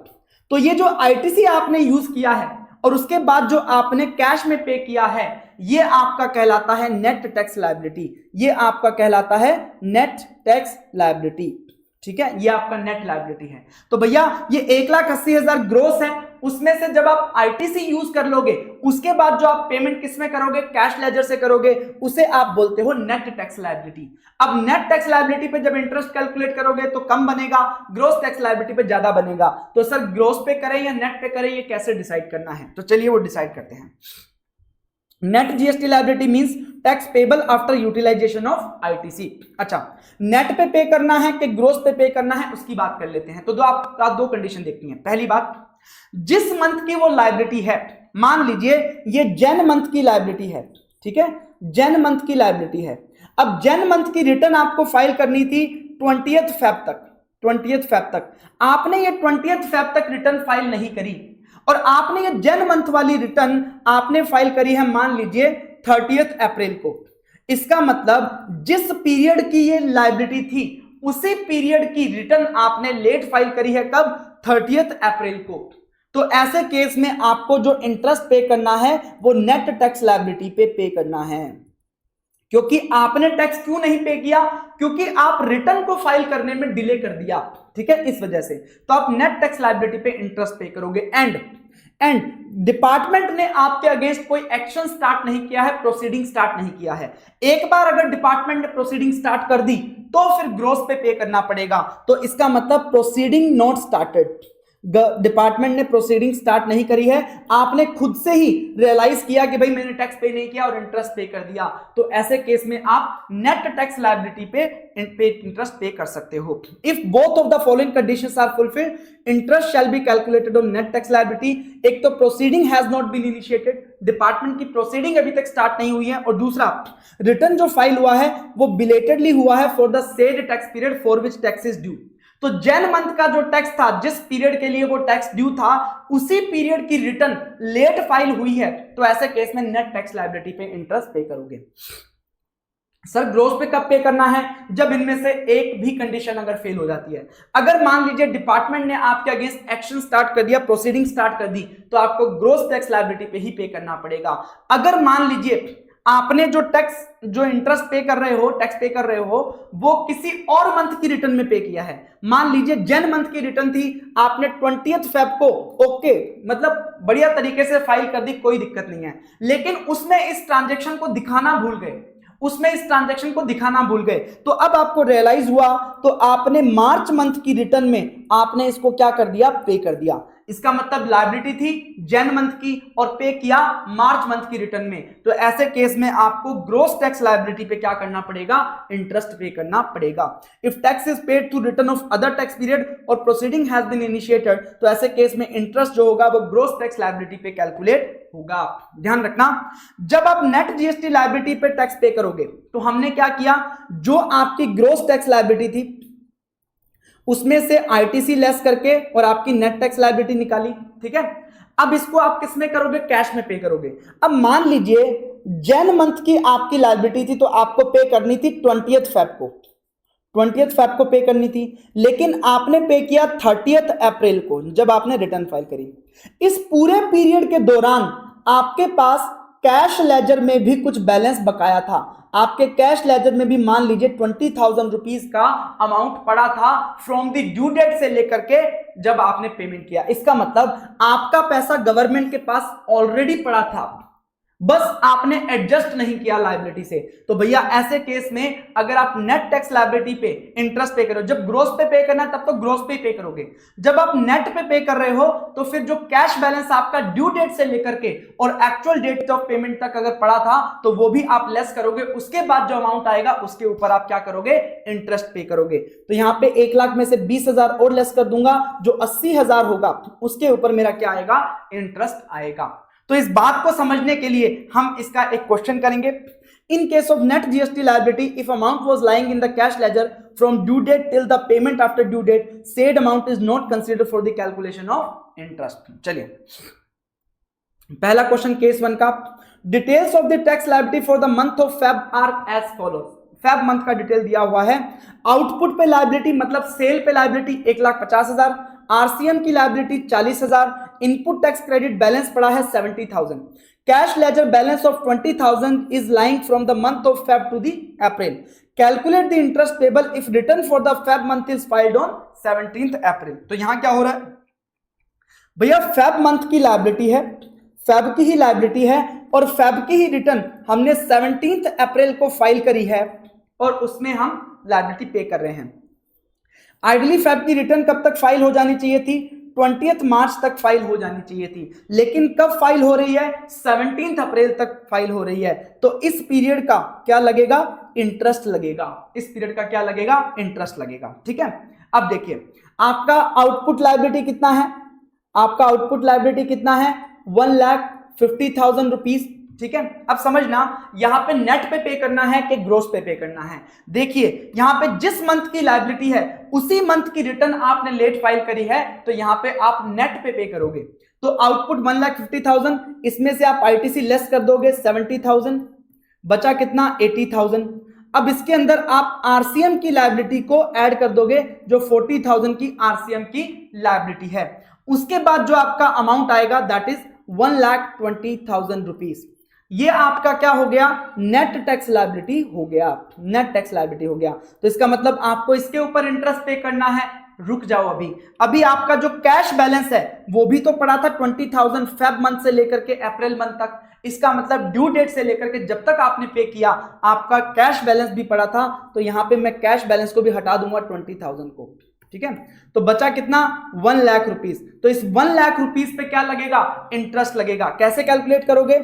तो ये जो आईटीसी आपने यूज किया है और उसके बाद जो आपने कैश में पे किया है, ये आपका कहलाता है नेट टैक्स लायबिलिटी। ये आपका कहलाता है नेट टैक्स लायबिलिटी। ठीक है, ये आपका नेट लायबिलिटी है। तो भैया ये 1,80,000 ग्रोस है, उसमें से जब आप आईटीसी यूज कर लोगे उसके बाद जो आप पेमेंट किस में करोगे, कैश लेजर से करोगे, उसे आप बोलते हो नेट टैक्स लायबिलिटी। अब नेट टैक्स लायबिलिटी पे जब इंटरेस्ट कैलकुलेट करोगे तो कम बनेगा, ग्रोस टैक्स लायबिलिटी पे ज्यादा बनेगा। तो सर ग्रोस पे करें या नेट पे करें, ये कैसे डिसाइड करना है, तो चलिए वो डिसाइड करते हैं। Net GST liability means tax payable after utilization of ITC. अच्छा, नेट पे पे करना है कि ग्रोस पे पे करना है उसकी बात कर लेते हैं। तो दो कंडीशन देखनी है। पहली बात, जिस मंथ की वो लायबिलिटी है, मान लीजिए ये जैन मंथ की लायबिलिटी है, ठीक है, जैन मंथ की लायबिलिटी है। अब जैन मंथ की रिटर्न आपको फाइल करनी थी 20th Feb तक, 20th Feb तक। आपने ये 20th Feb तक रिटर्न फाइल नहीं करी और आपने ये जैन मंथ वाली रिटर्न आपने फाइल करी है मान लीजिए 30th अप्रैल को। इसका मतलब जिस पीरियड की ये लायबिलिटी थी उसी पीरियड की रिटर्न आपने लेट फाइल करी है, कब, 30th अप्रैल को। तो ऐसे केस में आपको जो इंटरेस्ट पे करना है वो नेट टैक्स लायबिलिटी पे पे करना है। क्योंकि आपने टैक्स क्यों नहीं पे किया, क्योंकि आप रिटर्न को फाइल करने में डिले कर दिया, ठीक है, इस वजह से। तो आप नेट टैक्स लायबिलिटी पे इंटरेस्ट पे करोगे। एंड डिपार्टमेंट ने आपके अगेंस्ट कोई एक्शन स्टार्ट नहीं किया है, प्रोसीडिंग स्टार्ट नहीं किया है। एक बार अगर डिपार्टमेंट ने प्रोसीडिंग स्टार्ट कर दी तो फिर ग्रोस पे करना पड़ेगा। तो इसका मतलब प्रोसीडिंग नॉट स्टार्टेड, डिपार्टमेंट ने प्रोसीडिंग स्टार्ट नहीं करी है, आपने खुद से ही रियलाइज किया कि भाई मैंने टैक्स पे नहीं किया और इंटरेस्ट पे कर दिया, तो ऐसे केस में आप नेट टैक्स लायबिलिटी पे इंटरेस्ट पे कर सकते हो। If both of the following conditions are fulfilled, interest shall be calculated on net tax liability. एक तो proceeding has not been initiated, department की प्रोसीडिंग अभी तक स्टार्ट नहीं हुई है, और दूसरा रिटर्न जो फाइल हुआ है वो बिलेटेडली हुआ है for the said tax period for which tax is due. तो जैन मंथ का जो टैक्स था, जिस पीरियड के लिए वो टैक्स ड्यू था, उसी पीरियड की रिटर्न लेट फाइल हुई है, तो ऐसे केस में नेट टैक्स लायबिलिटी पे इंटरेस्ट पे करोगे। सर ग्रोस पे कब पे करना है? जब इनमें से एक भी कंडीशन अगर फेल हो जाती है। अगर मान लीजिए डिपार्टमेंट ने आपके अगेंस्ट एक्शन स्टार्ट कर दिया, प्रोसीडिंग स्टार्ट कर दी, तो आपको ग्रोस टैक्स लायबिलिटी पे ही पे करना पड़ेगा। अगर मान लीजिए आपने जो इंटरेस्ट पे कर रहे हो, टैक्स पे कर रहे हो, वो किसी और मंथ की रिटर्न में पे किया है, मान लीजिए जैन मंथ की रिटर्न थी, आपने 20th फेब को ओके मतलब बढ़िया तरीके से फाइल कर दी, कोई दिक्कत नहीं है, लेकिन उसमें इस ट्रांजेक्शन को दिखाना भूल गए, तो अब आपको रियलाइज हुआ, तो आपने मार्च मंथ की रिटर्न में आपने इसको क्या कर दिया, पे कर दिया। इसका मतलब लायबिलिटी थी जैन मंथ की और पे किया मार्च मंथ की रिटर्न में, तो ऐसे केस में आपको ग्रोस टैक्स लायबिलिटी पे क्या करना पड़ेगा, इंटरेस्ट पे करना पड़ेगा। If tax is paid through return of other tax period और प्रोसीडिंग हैज बीन इनिशिएटेड, तो ऐसे केस में इंटरेस्ट जो होगा वो ग्रोस टैक्स लायबिलिटी पे कैलकुलेट होगा। ध्यान रखना, जब आप नेट जीएसटी लायबिलिटी पे टैक्स पे करोगे, तो हमने क्या किया, जो आपकी ग्रोस टैक्स लायबिलिटी थी उसमें से आईटीसी लेस करके और आपकी नेट टैक्स लायबिलिटी निकाली, ठीक है। अब इसको आप किस में करोगे, कैश में पे करोगे। अब मान लीजिए जैन मंथ की आपकी लायबिलिटी थी, तो आपको पे करनी थी 20th फेब को पे करनी थी, लेकिन आपने पे किया 30th अप्रैल को जब आपने रिटर्न फाइल करी। इस पूरे पीरियड के दौरान आपके पास कैश लेजर में भी कुछ बैलेंस बकाया था, आपके कैश लेजर में भी मान लीजिए 20,000 रुपीज का अमाउंट पड़ा था फ्रॉम द ड्यू डेट से लेकर के जब आपने पेमेंट किया। इसका मतलब आपका पैसा गवर्नमेंट के पास ऑलरेडी पड़ा था, बस आपने एडजस्ट नहीं किया लायबिलिटी से। तो भैया ऐसे केस में अगर आप नेट टैक्स लायबिलिटी पे इंटरेस्ट पे करो, जब ग्रोस पे करना है तब तो ग्रोस पे करोगे, जब आप नेट पे कर रहे हो तो फिर जो कैश बैलेंस आपका ड्यू डेट से लेकर के और एक्चुअल डेट ऑफ पेमेंट तक अगर पड़ा था तो वो भी आप लेस करोगे, उसके बाद जो अमाउंट आएगा उसके ऊपर आप क्या करोगे, इंटरेस्ट पे करोगे। तो यहां पे 1 लाख में से 20,000 और लेस कर दूंगा, जो 80,000 होगा उसके ऊपर मेरा क्या आएगा, इंटरेस्ट आएगा। तो इस बात को समझने के लिए हम इसका एक क्वेश्चन करेंगे। In case of net GST liability, if amount was lying in the cash ledger from due date till the payment after due date, said amount is not considered for the calculation of interest. चलिए पहला question case 1 का, details of the tax liability for the month of Feb are as follows. Feb month का detail दिया हुआ है। Output पे liability मतलब sale पे लायबिलिटी 1,50,000, आरसीएम की liability 40,000, input tax credit balance पड़ा है 70,000, cash ledger balance of 20,000 is lying from the month of Feb two the April, calculate the interest payable if return for the Feb month is filed on 17th अप्रैल। तो यहां क्या हो रहा है भैया, Feb month की लायबिलिटी है, Feb की ही लायबिलिटी है और फेब की ही रिटर्न हमने 17th अप्रैल को फाइल करी है और उसमें हम लायबिलिटी पे कर रहे हैं। आइडली फेब की रिटर्न कब तक फाइल हो जानी चाहिए थी, 20th मार्च तक फाइल हो जानी चाहिए थी, लेकिन कब फाइल हो रही है, 17th अप्रैल तक फाइल हो रही है। तो इस पीरियड का क्या लगेगा, इंटरेस्ट लगेगा, इस पीरियड का क्या लगेगा, इंटरेस्ट लगेगा। ठीक है, अब देखिए आपका आउटपुट लायबिलिटी कितना है, आपका आउटपुट लायबिलिटी कितना है, 1,50,000 रुपीज। ठीक है, अब समझना यहां पे नेट पे करना है कि ग्रोस पे करना है। देखिए यहां पे जिस मंथ की लायबिलिटी है उसी मंथ की रिटर्न आपने लेट फाइल करी है, तो यहां पे आप नेट पे करोगे। तो आउटपुट 1,50,000, इसमें से आप आईटीसी लेस कर दोगे 70,000, बचा कितना 80,000। अब इसके अंदर आप आरसीएम की लायबिलिटी को ऐड कर दोगे, जो 40,000 की आरसीएम की लायबिलिटी है। उसके बाद जो आपका अमाउंट आएगा दैट इज 1,20,000 रुपीज। ये आपका क्या हो गया, नेट टैक्स लायबिलिटी हो गया, नेट टैक्स लायबिलिटी हो गया। तो इसका मतलब आपको इसके ऊपर इंटरेस्ट पे करना है। रुक जाओ, अभी आपका जो कैश बैलेंस है वो भी तो पड़ा था 20,000 फेब मंथ से लेकर के अप्रैल मंथ तक। इसका मतलब ड्यू डेट से लेकर के जब तक आपने पे किया आपका कैश बैलेंस भी पड़ा था। तो यहां पे मैं कैश बैलेंस को भी हटा दूंगा 20,000 को। ठीक है। तो बचा कितना 1 लाख रुपीस। तो इस 1 लाख रुपीस पे क्या लगेगा, इंटरेस्ट लगेगा। कैसे कैलकुलेट करोगे,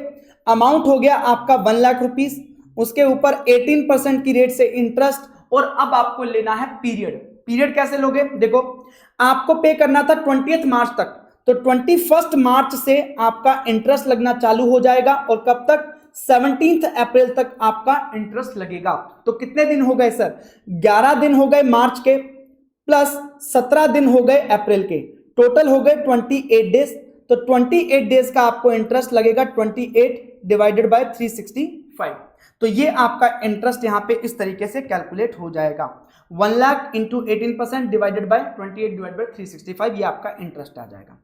अमाउंट हो गया आपका 1 लाख रुपीस, उसके ऊपर 18% की रेट से इंटरेस्ट, और अब आपको लेना है पीरियड। पीरियड कैसे लोगे, देखो आपको पे करना था 20 मार्च तक, तो 21 मार्च से आपका इंटरेस्ट लगना चालू हो जाएगा, और कब तक, 17 अप्रैल तक आपका इंटरेस्ट लगेगा। तो कितने दिन हो गए सर, 11 दिन हो गए मार्च के, प्लस 17 दिन हो गए अप्रैल के, टोटल हो गए 28 डेज। तो 28 डेज का आपको इंटरेस्ट लगेगा 28 डिवाइडेड बाय 365। तो ये आपका इंटरेस्ट यहां पे इस तरीके से कैलकुलेट हो जाएगा, 1 lakh into 18% divided by 28 divided by 365, ये आपका इंटरेस्ट आ जाएगा।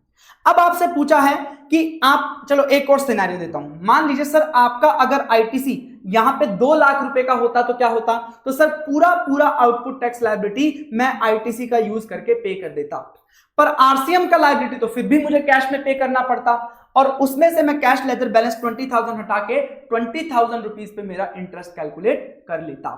अब आपसे पूछा है कि आप, चलो एक और सिनेरियो देता हूं, मान लीजिए सर आपका अगर आईटीसी यहां पे 2 लाख रुपए का होता तो क्या होता, तो सर पूरा आउटपुट टैक्स लायबिलिटी मैं आईटीसी का यूज करके पे कर देता, पर आरसीएम का लायबिलिटी तो फिर भी मुझे कैश में पे करना पड़ता, और उसमें से मैं कैश लेजर बैलेंस 20,000 हटा के 20,000 रुपीस पे मेरा इंटरेस्ट कैलकुलेट कर लेता।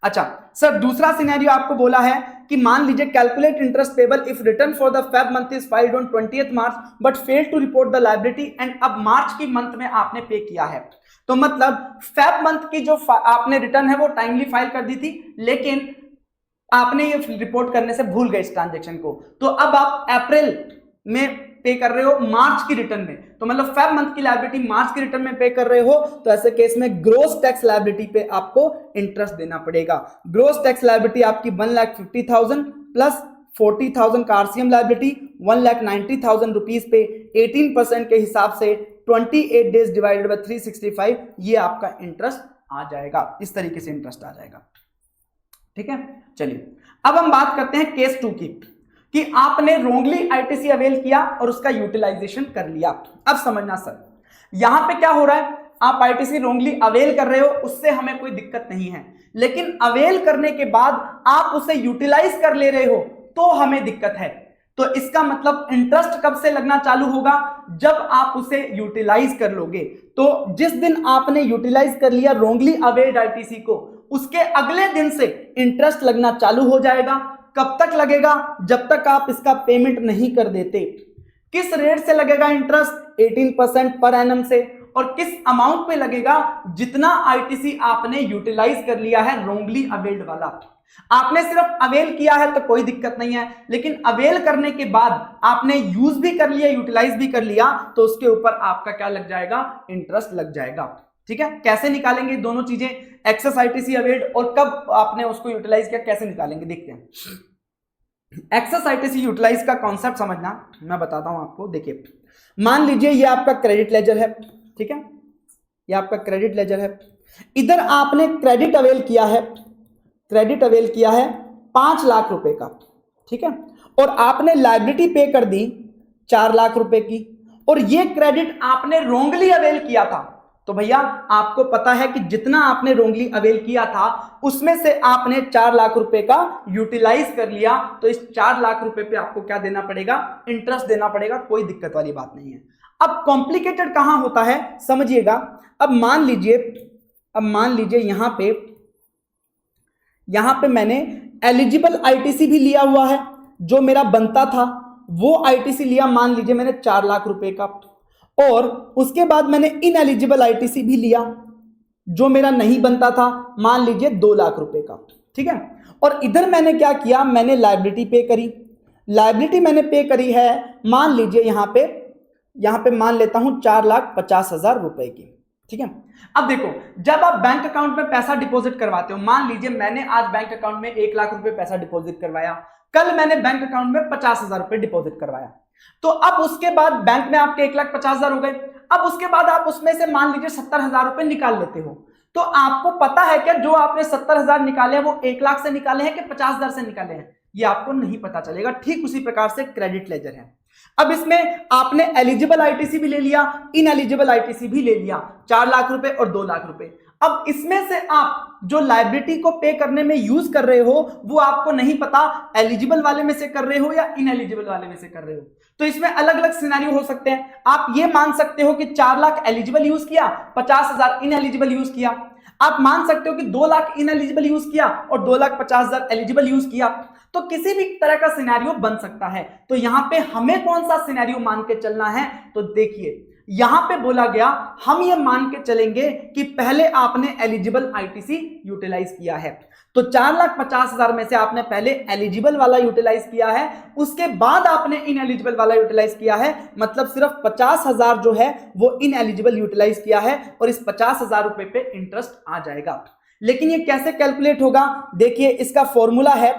अच्छा सर दूसरा सिनेरियो आपको बोला है कि मान लीजिए calculate interest payable if return for the Feb month is filed on 20th March but fail to report the liability, and अब मार्च की मंथ में आपने पे किया है, तो मतलब फेब मंथ की जो आपने रिटर्न है वो टाइमली फाइल कर दी थी, लेकिन आपने ये रिपोर्ट करने से भूल गए इस ट्रांजेक्शन को, तो अब आप अप्रैल में पे कर रहे हो मार्च की रिटर्न में, तो मतलब फेब मंथ की लायबिलिटी मार्च की रिटर्न में पे कर रहे हो, तो ऐसे केस में ग्रोस टैक्स लायबिलिटी पे आपको इंटरेस्ट देना पड़ेगा। ग्रोस टैक्स लायबिलिटी आपकी 1,50,000 प्लस 40,000 का आरसीएम लायबिलिटी 1,90,000 रुपीस पे 18% के हिसाब से 28 डेज डिवाइडेड बाय 365, ये आपका इंटरेस्ट आ जाएगा। इस तरीके से इंटरेस्ट आ जाएगा, ठीक है। चलिए अब हम बात करते हैं केस 2 की, कि आपने रोंगली आईटीसी अवेल किया और उसका यूटिलाइजेशन कर लिया। अब समझना सर यहां पे क्या हो रहा है, आप आईटीसी रोंगली अवेल कर रहे हो, उससे हमें कोई दिक्कत नहीं है, लेकिन अवेल करने के बाद आप उसे यूटिलाइज कर ले रहे हो तो हमें दिक्कत है। तो इसका मतलब इंटरेस्ट कब से लगना चालू होगा, जब आप उसे यूटिलाइज कर लोगे। तो जिस दिन आपने यूटिलाइज कर लिया रोंगली अवेल्ड आईटीसी को, उसके अगले दिन से इंटरेस्ट लगना चालू हो जाएगा। कब तक लगेगा, जब तक आप इसका पेमेंट नहीं कर देते। किस रेट से लगेगा इंटरेस्ट, 18% पर एनम से, और किस अमाउंट पे लगेगा, जितना आईटीसी आपने यूटिलाइज कर लिया है रोंगली अवेल्ड वाला। आपने सिर्फ अवेल किया है तो कोई दिक्कत नहीं है, लेकिन अवेल करने के बाद आपने यूज भी कर लिया, यूटिलाइज भी कर लिया, तो उसके ऊपर आपका क्या लग जाएगा, इंटरेस्ट लग जाएगा, ठीक है। कैसे निकालेंगे दोनों चीजें, एक्सेस आईटीसी अवेल्ड और कब आपने उसको यूटिलाइज किया, कैसे निकालेंगे देखते हैं। एक्सेस आईटीसी यूटिलाइज का कॉन्सेप्ट समझना, मैं बताता हूं आपको। देखिए मान लीजिए ये आपका क्रेडिट लेजर है, ठीक है, ये आपका क्रेडिट लेजर है, इधर आपने क्रेडिट अवेल किया है, क्रेडिट अवेल किया है 5 लाख रुपए का, ठीक है, और आपने लायबिलिटी पे कर दी 4 लाख रुपए की, और ये क्रेडिट आपने रोंगली अवेल किया था। तो भैया आपको पता है कि जितना आपने रोंगली अवेल किया था उसमें से आपने 4 लाख रुपए का यूटिलाइज कर लिया, तो इस 4 लाख रुपए पे आपको क्या देना पड़ेगा, इंटरेस्ट देना पड़ेगा, कोई दिक्कत वाली बात नहीं है। अब कॉम्प्लिकेटेड कहां होता है समझिएगा। अब मान लीजिए यहां पे मैंने एलिजिबल आईटीसी भी लिया हुआ है, जो मेरा बनता था वो आईटीसी लिया, मान लीजिए मैंने 4 लाख रुपए का, और उसके बाद मैंने इनएलिजिबल आईटीसी भी लिया जो मेरा नहीं बनता था, मान लीजिए 2 लाख रुपए का, ठीक है। और इधर मैंने क्या किया, मैंने लायबिलिटी पे करी, लायबिलिटी मैंने पे करी है, मान लीजिए यहां पे मान लेता हूं 4,50,000 रुपए की, ठीक है। अब देखो जब आप बैंक अकाउंट में पैसा डिपॉजिट करवाते हो, मान लीजिए मैंने आज बैंक अकाउंट में 1 लाख रुपए पैसा डिपॉजिट करवाया, कल मैंने बैंक अकाउंट में 50,000 रुपए डिपॉजिट करवाया, तो अब उसके बाद बैंक में आपके 1,50,000 हो गए। अब उसके बाद आप उसमें से मान लीजिए 70,000 रुपए निकाल लेते हो, तो आपको पता है क्या जो आपने 70,000 निकाले हैं वो 1 लाख से निकाले हैं कि 50,000 से निकाले हैं, ये आपको नहीं पता चलेगा। ठीक उसी प्रकार से क्रेडिट लेजर है। अब इसमें आपने एलिजिबल आईटीसी भी ले लिया, इनएलिजिबल आईटीसी भी ले लिया, 4 लाख रुपए और 2 लाख रुपए। अब इसमें से आप जो लायबिलिटी को पे करने में यूज कर रहे हो वो आपको नहीं पता एलिजिबल वाले में से कर रहे हो या इनएलिजिबल वाले में से कर रहे हो, तो इसमें अलग अलग सिनेरियो हो सकते हैं। आप ये मान सकते हो कि 4 लाख एलिजिबल यूज किया, 50,000 इनएलिजिबल यूज किया। आप मान सकते हो कि 2 लाख इनएलिजिबल यूज किया और 2,50,000 एलिजिबल यूज किया। तो किसी भी तरह का सिनेरियो बन सकता है। तो यहां पे हमें कौन सा सिनेरियो मान के चलना है, तो देखिए यहां पे बोला गया हम ये मान के चलेंगे कि पहले आपने एलिजिबल आईटीसी यूटिलाइज किया है, तो 4,50,000 में से आपने पहले एलिजिबल वाला यूटिलाइज किया है, उसके बाद आपने इनएलिजिबल वाला यूटिलाइज किया है, मतलब सिर्फ 50,000 जो है वो इनएलिजिबल यूटिलाइज किया है और इस 50,000 रुपए पे इंटरेस्ट आ जाएगा। लेकिन ये कैसे कैलकुलेट होगा, देखिए इसका फॉर्मूला है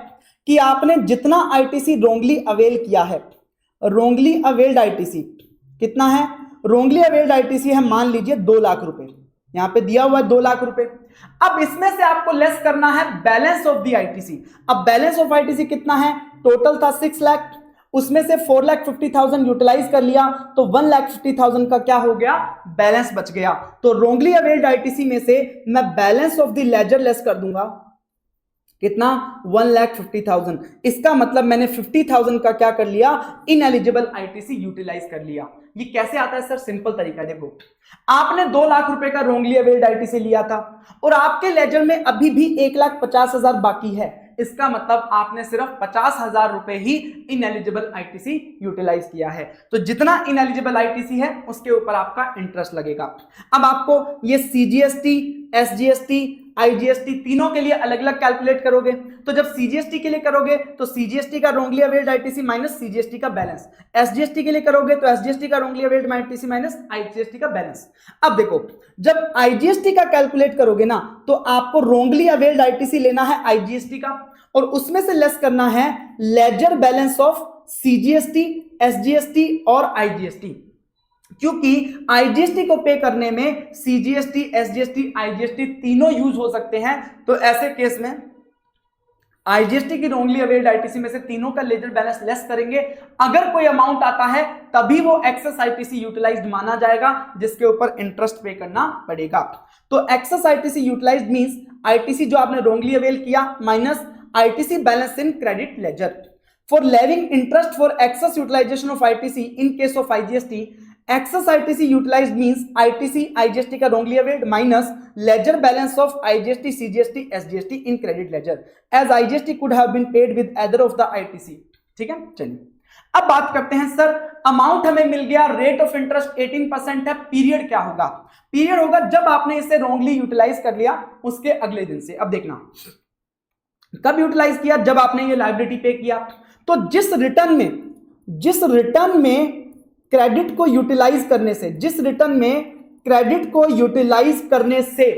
कि आपने जितना आईटीसी रोंगली अवेल किया है, रोंगली अवेल्ड आईटीसी कितना है, रोंगली अवेल्ड आईटीसी है मान लीजिए 2 लाख रुपए, यहां पे दिया हुआ है 2 लाख रुपए। अब इसमें से आपको लेस करना है बैलेंस ऑफ द आईटीसी। अब बैलेंस ऑफ आईटीसी कितना है, टोटल था 6 लाख, उसमें से 4,50,000 यूटिलाइज कर लिया तो 1,50,000 का क्या हो गया, बैलेंस बच गया। तो रोंगली अवेल्ड आईटीसी में से मैं balance of the ledger less कर दूंगा, कितना, 1,50,000। इसका मतलब मैंने 50,000 का क्या कर लिया, इनएलिजिबल आईटीसी यूटिलाइज कर लिया। ये कैसे आता है सर, सिंपल तरीका है, देखो आपने 2 लाख रुपए का रोंगली अवेल्ड आईटीसी लिया था और आपके लेजर में अभी भी 1,50,000 बाकी है, इसका मतलब आपने सिर्फ 50,000 रुपए ही इनएलिजिबल आईटीसी यूटिलाइज किया है। तो जितना इनएलिजिबल आईटीसी है उसके ऊपर आपका इंटरेस्ट लगेगा। अब आपको ये सीजीएसटी, एसजीएसटी, आईजीएसटी तीनों के लिए अलग अलग कैलकुलेट करोगे, तो जब सीजीएसटी के लिए करोगे तो सीजीएसटी का wrongly availed ITC minus CGST का बैलेंस, एसजीएसटी के लिए करोगे तो एसजीएसटी का wrongly availed ITC minus IGST का बैलेंस। अब देखो जब आईजीएसटी का कैलकुलेट करोगे ना तो आपको रोंगली अवेल्ड आईटीसी लेना है आईजीएसटी का और उसमें से लेस करना है ledger balance of CGST, SGST और आईजीएसटी, क्योंकि आईजीएसटी को पे करने में सीजीएसटी, एसजीएसटी, आईजीएसटी तीनों यूज हो सकते हैं। तो ऐसे केस में आईजीएसटी की रोंगली अवेल्ड आईटीसी में से तीनों का लेजर बैलेंस लेस करेंगे, अगर कोई अमाउंट आता है तभी वो एक्सेस आईटीसी यूटिलाइज्ड माना जाएगा जिसके ऊपर इंटरेस्ट पे करना पड़ेगा। तो excess ITC utilized means ITC जो आपने रोंगली अवेल किया minus ITC balance in credit ledger. For levying interest for excess utilization of ITC in case of IGST, excess ITC utilized means ITC IGST का wrongly availed minus ledger balance of IGST CGST SGST in credit ledger as IGST could have been paid with either of the ITC। ठीक है, चलिए अब बात करते हैं sir amount हमें मिल गया, रेट ऑफ इंटरेस्ट 18% है, पीरियड क्या होगा, पीरियड होगा जब आपने इसे रोंगली यूटिलाइज कर लिया उसके अगले दिन से। अब देखना कब यूटिलाइज किया, जब आपने ये लायबिलिटी पे किया। तो जिस रिटर्न में क्रेडिट को यूटिलाइज करने से, जिस रिटर्न में क्रेडिट को यूटिलाइज करने से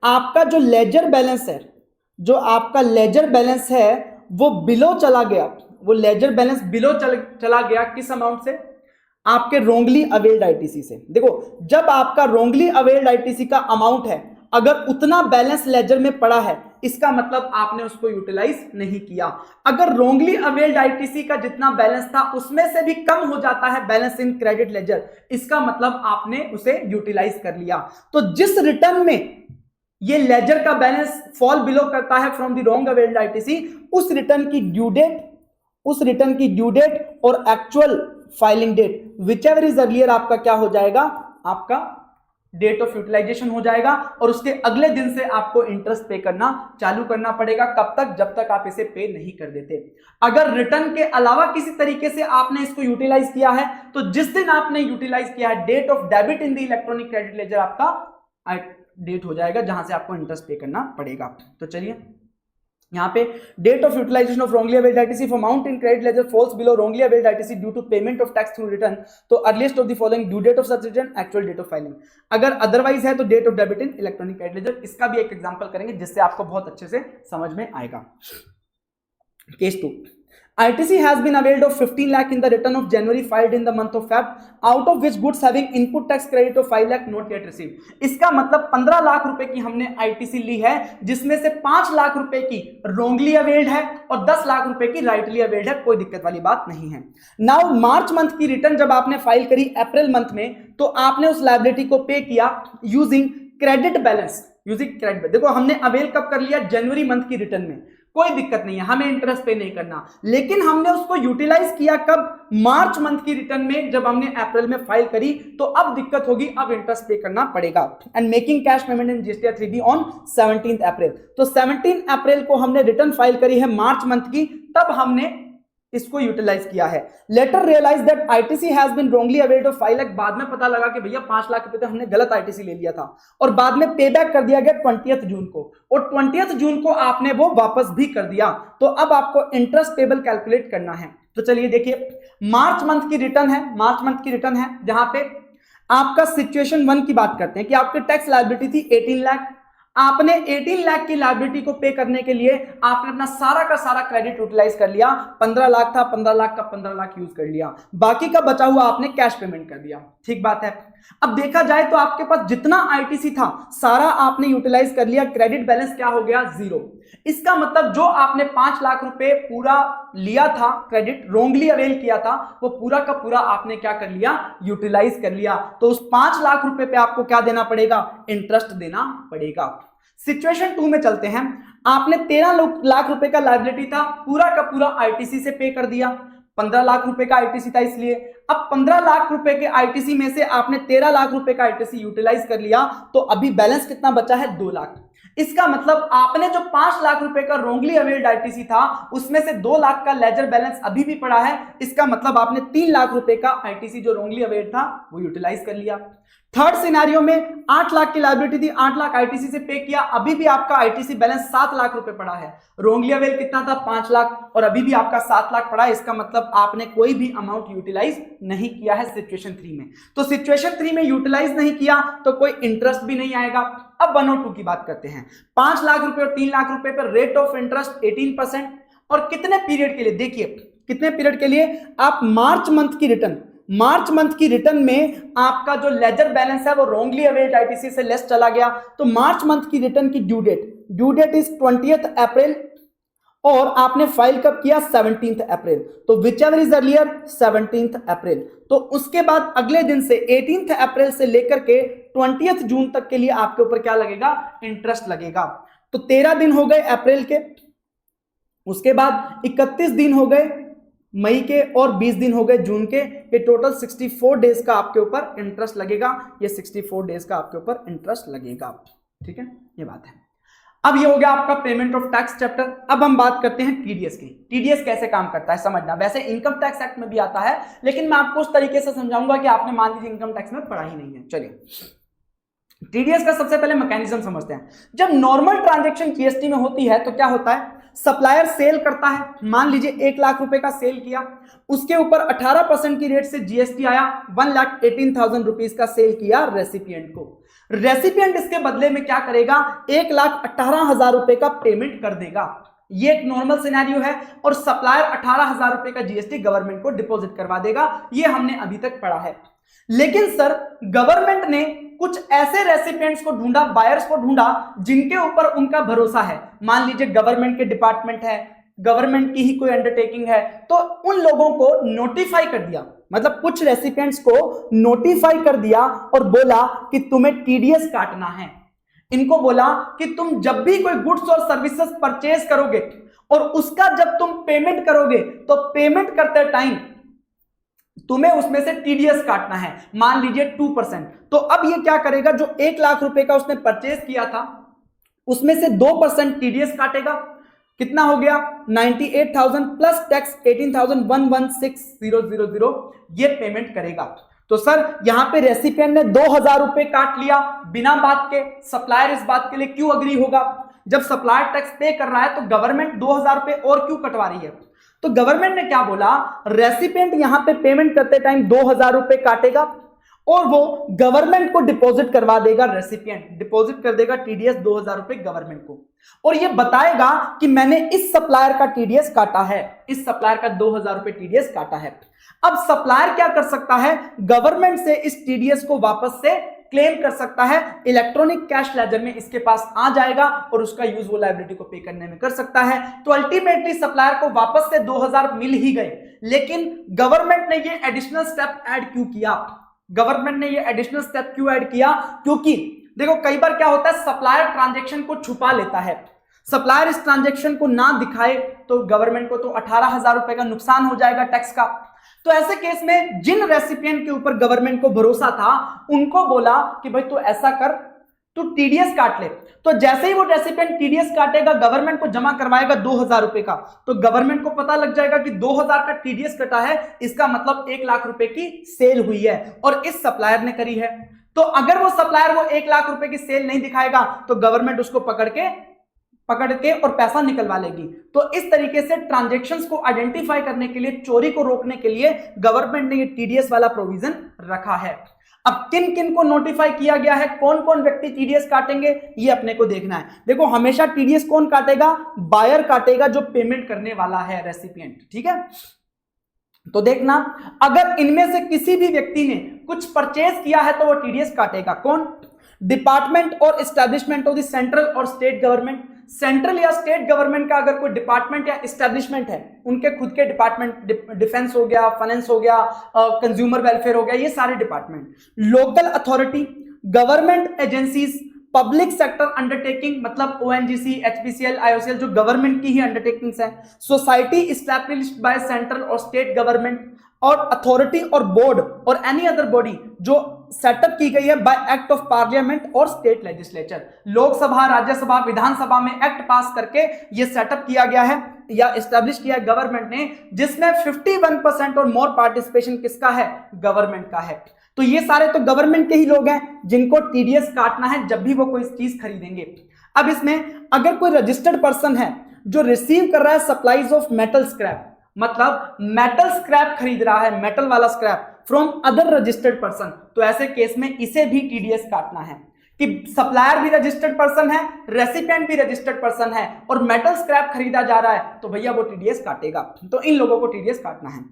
आपका जो लेजर बैलेंस है, जो आपका लेजर बैलेंस है वो बिलो चला गया, वो लेजर बैलेंस बिलो चला गया किस अमाउंट से, आपके रोंगली अवेल्ड आईटीसी से। देखो जब आपका रोंगली अवेल्ड आईटीसी का अमाउंट है अगर उतना बैलेंस लेजर में पड़ा है इसका मतलब आपने उसको यूटिलाइज नहीं किया। अगर रोंगली अवेल्ड आईटीसी का जितना बैलेंस था उसमें से भी कम हो जाता है बैलेंस इन क्रेडिट लेजर, इसका मतलब आपने उसे यूटिलाइज कर लिया। तो जिस रिटर्न में ये लेजर का बैलेंस फॉल बिलो करता है from the wrong availed ITC, उस रिटर्न की ड्यू डेट और actual filing date whichever is earlier आपका क्या हो जाएगा, आपका डेट ऑफ यूटिलाइजेशन हो जाएगा और उसके अगले दिन से आपको इंटरेस्ट पे करना चालू करना पड़ेगा। कब तक, जब तक आप इसे पे नहीं कर देते। अगर रिटर्न के अलावा किसी तरीके से आपने इसको यूटिलाइज किया है तो जिस दिन आपने यूटिलाइज किया है date of debit in the electronic credit ledger आपका डेट हो जाएगा जहां से आपको इंटरेस्ट पे करना पड़ेगा। तो चलिए यहाँ पे date of utilization of wrongly availed ITC if amount in credit ledger falls below wrongly availed ITC due to payment of tax through return, तो earliest of the following due date of such return, actual date of filing. अगर otherwise है तो date of debit in electronic credit ledger. इसका भी एक example करेंगे जिससे आपको बहुत अच्छे से समझ में आएगा। Case 2, ITC has been availed of 15 lakh in the return of January filed in the month of Feb, out of which goods having input tax credit of 5 lakh not yet received। इसका मतलब 15 लाख रुपए की हमने ITC ली है जिसमें से 5 लाख रुपए की रोंगली अवेल्ड है और 10 लाख रुपए की राइटली अवेल्ड है, कोई दिक्कत वाली बात नहीं है। नाउ मार्च मंथ की रिटर्न जब आपने फाइल करी अप्रैल मंथ में तो आपने उस लायबिलिटी को पे किया यूजिंग क्रेडिट बैलेंस, देखो हमने अवेल कब कर लिया, जनवरी मंथ की रिटर्न में कोई दिक्कत नहीं है, हमें इंटरेस्ट पे नहीं करना। लेकिन हमने उसको यूटिलाइज किया कब? मार्च मंथ की रिटर्न में, जब हमने अप्रैल में फाइल करी, तो अब दिक्कत होगी, अब इंटरेस्ट पे करना पड़ेगा। And making cash payment in GST 3B on 17 अप्रैल। तो 17 अप्रैल को हमने रिटर्न फाइल करी है मार्च मंथ की, तब हमने इसको यूटिलाइज किया है। Later realize that ITC has been wrongly availed of 5 lakh. बाद में पता लगा कि भैया 5 लाख रुपए तो हमने गलत आईटीसी ले लिया था, और बाद में पे बैक कर दिया गया 20 जून को, और 20 जून को आपने वो वापस भी कर दिया। तो अब आपको इंटरेस्ट पेबल कैलकुलेट करना है। तो चलिए देखिए, मार्च मंथ की रिटर्न है, मार्च मंथ की रिटर्न है, जहां पे आपका सिचुएशन 1 की बात करते हैं कि आपकी टैक्स लायबिलिटी थी 18 लाख। आपने 18 लाख की लायबिलिटी को पे करने के लिए आपने अपना सारा का सारा क्रेडिट यूटिलाइज कर लिया। 15 लाख था, 15 लाख का 15 लाख यूज कर लिया, बाकी का बचा हुआ आपने कैश पेमेंट कर दिया। ठीक बात है। अब देखा जाए तो आपके पास जितना आईटीसी था सारा आपने यूटिलाइज कर लिया, क्रेडिट बैलेंस क्या हो गया? 0। इसका मतलब जो आपने 5 लाख रुपए पूरा लिया था, क्रेडिट रोंगली अवेल किया था, वो पूरा का पूरा आपने क्या कर लिया? यूटिलाइज कर लिया। तो उस 5 लाख रुपए पे आपको क्या देना पड़ेगा? इंटरेस्ट देना पड़ेगा। सिचुएशन 2 में चलते हैं। आपने 13 लाख रुपए का लायबिलिटी था, पूरा का पूरा आईटीसी से पे कर दिया। 15 लाख रुपए का आईटीसी था, इसलिए अब 15 लाख रुपए के आईटीसी में से आपने 13 लाख रुपए का आईटीसी यूटिलाइज कर लिया। तो अभी बैलेंस कितना बचा है? 2 लाख। इसका मतलब आपने जो 5 लाख रुपए का रोंगली अवेल्ड आईटीसी था, उसमें से 2 लाख का लेजर बैलेंस अभी भी पड़ा है। इसका मतलब आपने 3 लाख रुपए का आईटीसी जो रोंगली अवेल्ड था वो यूटिलाइज कर लिया। थर्ड सिनेरियो में 8 लाख की लायबिलिटी थी, 8 लाख आईटीसी से पे किया, अभी भी आपका आईटीसी बैलेंस 7 लाख रुपए पड़ा है। रोंगली अवेल कितना था? 5 लाख, और अभी भी आपका 7 लाख पड़ा है। इसका मतलब आपने कोई भी अमाउंट यूटिलाइज नहीं किया है सिचुएशन 3 में। तो सिचुएशन 3 में यूटिलाइज नहीं किया तो कोई इंटरेस्ट भी नहीं आएगा। अब 1 और 2 की बात करते हैं। 5 लाख रुपए और 3 लाख रुपए पर रेट ऑफ इंटरेस्ट 18%, और कितने पीरियड के लिए? देखिए कितने पीरियड के लिए? आप मार्च मंथ की रिटर्न में आपका जो लेजर बैलेंस है वो रोंगली अवेल्ड आईटीसी से लेस चला गया। तो मार्च मंथ की रिटर्न की ड्यू डेट इज 20 अप्रैल, और आपने फाइल कब किया? 17 अप्रैल। तो विच एवर इज अर्लियर, 17 अप्रैल। तो उसके बाद अगले दिन से 18 अप्रैल से लेकर के 20 जून तक के लिए आपके ऊपर क्या लगेगा? इंटरेस्ट लगेगा। तो 13 दिन हो गए अप्रैल के, उसके बाद 31 दिन हो गए मई के, और 20 दिन हो गए जून के। ये टोटल 64 डेज का आपके ऊपर इंटरेस्ट लगेगा। ये 64 डेज का आपके ऊपर इंटरेस्ट लगेगा। ठीक है, ये बात है। अब ये हो गया आपका पेमेंट ऑफ टैक्स चैप्टर। अब हम बात करते हैं टीडीएस की। टीडीएस कैसे काम करता है समझना। वैसे इनकम टैक्स एक्ट में भी आता है, लेकिन मैं आपको उस तरीके से समझाऊंगा कि आपने मान लीजिए इनकम टैक्स में पढ़ा ही नहीं है। चलिए, टीडीएस का सबसे पहले मैकेनिज्म समझते हैं। जब नॉर्मल ट्रांजैक्शन जीएसटी में होती है तो क्या होता है? सप्लायर सेल करता है, मान लीजिए 1 लाख रुपए का सेल किया, उसके ऊपर 18% की रेट से जीएसटी आया, 1,18,000 रुपीज का सेल किया रेसिपिएंट को। रेसिपिएंट इसके बदले में क्या करेगा? 1,18,000 रुपए का पेमेंट कर देगा। ये एक नॉर्मल सिनेरियो है, और सप्लायर 18,000 रुपए का जीएसटी गवर्नमेंट को डिपॉजिट करवा देगा। ये हमने अभी तक पढ़ा है। लेकिन सर गवर्नमेंट ने कुछ ऐसे रेसिपिएंट्स को ढूंढा, बायर्स को ढूंढा, जिनके ऊपर उनका भरोसा है। मान लीजिए गवर्नमेंट के डिपार्टमेंट है, गवर्नमेंट की ही कोई अंडरटेकिंग है, तो उन लोगों को नोटिफाई कर दिया, मतलब कुछ रेसिपिएंट्स को नोटिफाई कर दिया और बोला कि तुम्हें टीडीएस काटना है। इनको बोला कि तुम जब भी कोई गुड्स और सर्विसेज परचेज करोगे और उसका जब तुम पेमेंट करोगे तो पेमेंट करते टाइम तुम्हें उसमें से टीडीएस काटना है, मान लीजिए 2%। तो अब ये क्या करेगा? जो 1 लाख रुपए का उसने परचेज किया था उसमें से 2% टीडीएस काटेगा। कितना हो गया? 98,000 प्लस टैक्स 18,116,000 ये पेमेंट करेगा। तो सर यहां पे रेसिपिएंट ने 2,000 रुपए काट लिया बिना बात के। सप्लायर इस बात के लिए क्यों अग्री होगा? जब सप्लायर टैक्स पे कर रहा है तो गवर्नमेंट 2,000 रुपए और क्यों कटवा रही है? तो गवर्नमेंट ने क्या बोला? रेसिपिएंट यहां पे पेमेंट करते टाइम 2,000 रुपए काटेगा और वो गवर्नमेंट को डिपॉजिट करवा देगा। रेसिपिएंट डिपॉजिट कर देगा टीडीएस 2,000 रुपए गवर्नमेंट को, और ये बताएगा कि मैंने इस सप्लायर का टीडीएस काटा है, इस सप्लायर का 2,000 रुपए टीडीएस काटा है। अब सप्लायर क्या कर सकता है? गवर्नमेंट से इस टीडीएस को वापस से क्लेम कर सकता है। इलेक्ट्रॉनिक कैश लेजर में इसके पास आ जाएगा और उसका यूज वो लायबिलिटी को पे करने में कर सकता है। तो अल्टीमेटली सप्लायर को वापस से 2,000 मिल ही गए। लेकिन गवर्नमेंट ने ये एडिशनल स्टेप ऐड क्यों किया? गवर्नमेंट ने ये एडिशनल स्टेप क्यों ऐड किया? क्योंकि देखो कई बार क्या होता है, सप्लायर ट्रांजैक्शन को छुपा लेता है। सप्लायर इस ट्रांजेक्शन को ना दिखाए तो गवर्नमेंट को तो 18,000 रुपए का नुकसान हो जाएगा टैक्स का। तो ऐसे केस में जिन रेसिपिएंट के ऊपर गवर्नमेंट को भरोसा था उनको बोला कि भाई तू ऐसा कर, तू टीडीएस काट ले। तो जैसे ही वो रेसिपिएंट टीडीएस काटेगा, गवर्नमेंट को जमा करवाएगा 2,000 रुपए का, तो गवर्नमेंट को पता लग जाएगा कि 2,000 का टीडीएस कटा है, इसका मतलब 1 लाख रुपए की सेल हुई है और इस सप्लायर ने करी है। तो अगर वो सप्लायर वो 1 लाख रुपए की सेल नहीं दिखाएगा तो गवर्नमेंट उसको पकड़ के और पैसा निकलवा लेगी। तो इस तरीके से ट्रांजैक्शंस को आइडेंटिफाई करने के लिए, चोरी को रोकने के लिए गवर्नमेंट ने ये टीडीएस वाला प्रोविजन रखा है। अब किन किन को नोटिफाई किया गया है, कौन कौन व्यक्ति टीडीएस काटेंगे, ये अपने को देखना है। देखो हमेशा टीडीएस कौन काटेगा, बायर काटेगा जो पेमेंट करने वाला है, रेसिपिएंट, ठीक है। तो देखना, अगर इनमें से किसी भी व्यक्ति ने कुछ परचेज किया है तो वो टीडीएस काटेगा। कौन? डिपार्टमेंट और एस्टैब्लिशमेंट ऑफ द सेंट्रल और स्टेट गवर्नमेंट। सेंट्रल या स्टेट गवर्नमेंट का अगर कोई डिपार्टमेंट या एस्टैब्लिशमेंट है, उनके खुद के डिपार्टमेंट, डिफेंस हो गया, फाइनेंस हो गया, कंज्यूमर वेलफेयर हो गया, ये सारे department. Local authority, government agencies, public sector undertaking मतलब ओएनजीसी, एचपीसीएल, आईओसीएल जो गवर्नमेंट की ही अंडरटेकिंग्स है। सोसाइटी एस्टैब्लिश्ड बाय सेंट्रल और स्टेट गवर्नमेंट, और अथॉरिटी और बोर्ड और एनी अदर बॉडी जो सेटअप की गई है बाय एक्ट ऑफ पार्लियामेंट और स्टेट लेजिस्लेचर। लोकसभा, राज्यसभा, विधानसभा में एक्ट पास करके ये सेटअप किया गया है या एस्टैब्लिश किया गवर्नमेंट ने, जिसमें 51% और मोर पार्टिसिपेशन किसका है? गवर्नमेंट का है। तो ये सारे तो गवर्नमेंट के ही लोग हैं जिनको टीडीएस काटना है जब भी वो कोई चीज खरीदेंगे। अब इसमें अगर कोई रजिस्टर्ड पर्सन है जो रिसीव कर रहा है सप्लाईज ऑफ मेटल स्क्रैप, मतलब मेटल स्क्रैप खरीद रहा है, मेटल वाला scrap from other registered person, तो ऐसे केस में इसे भी टीडीएस काटना है कि सप्लायर भी रजिस्टर्ड पर्सन है, रेसिपिएंट भी रजिस्टर्ड पर्सन है और मेटल स्क्रैप खरीदा जा रहा है, तो भैया वो टीडीएस काटेगा। तो इन लोगों को टीडीएस काटना है।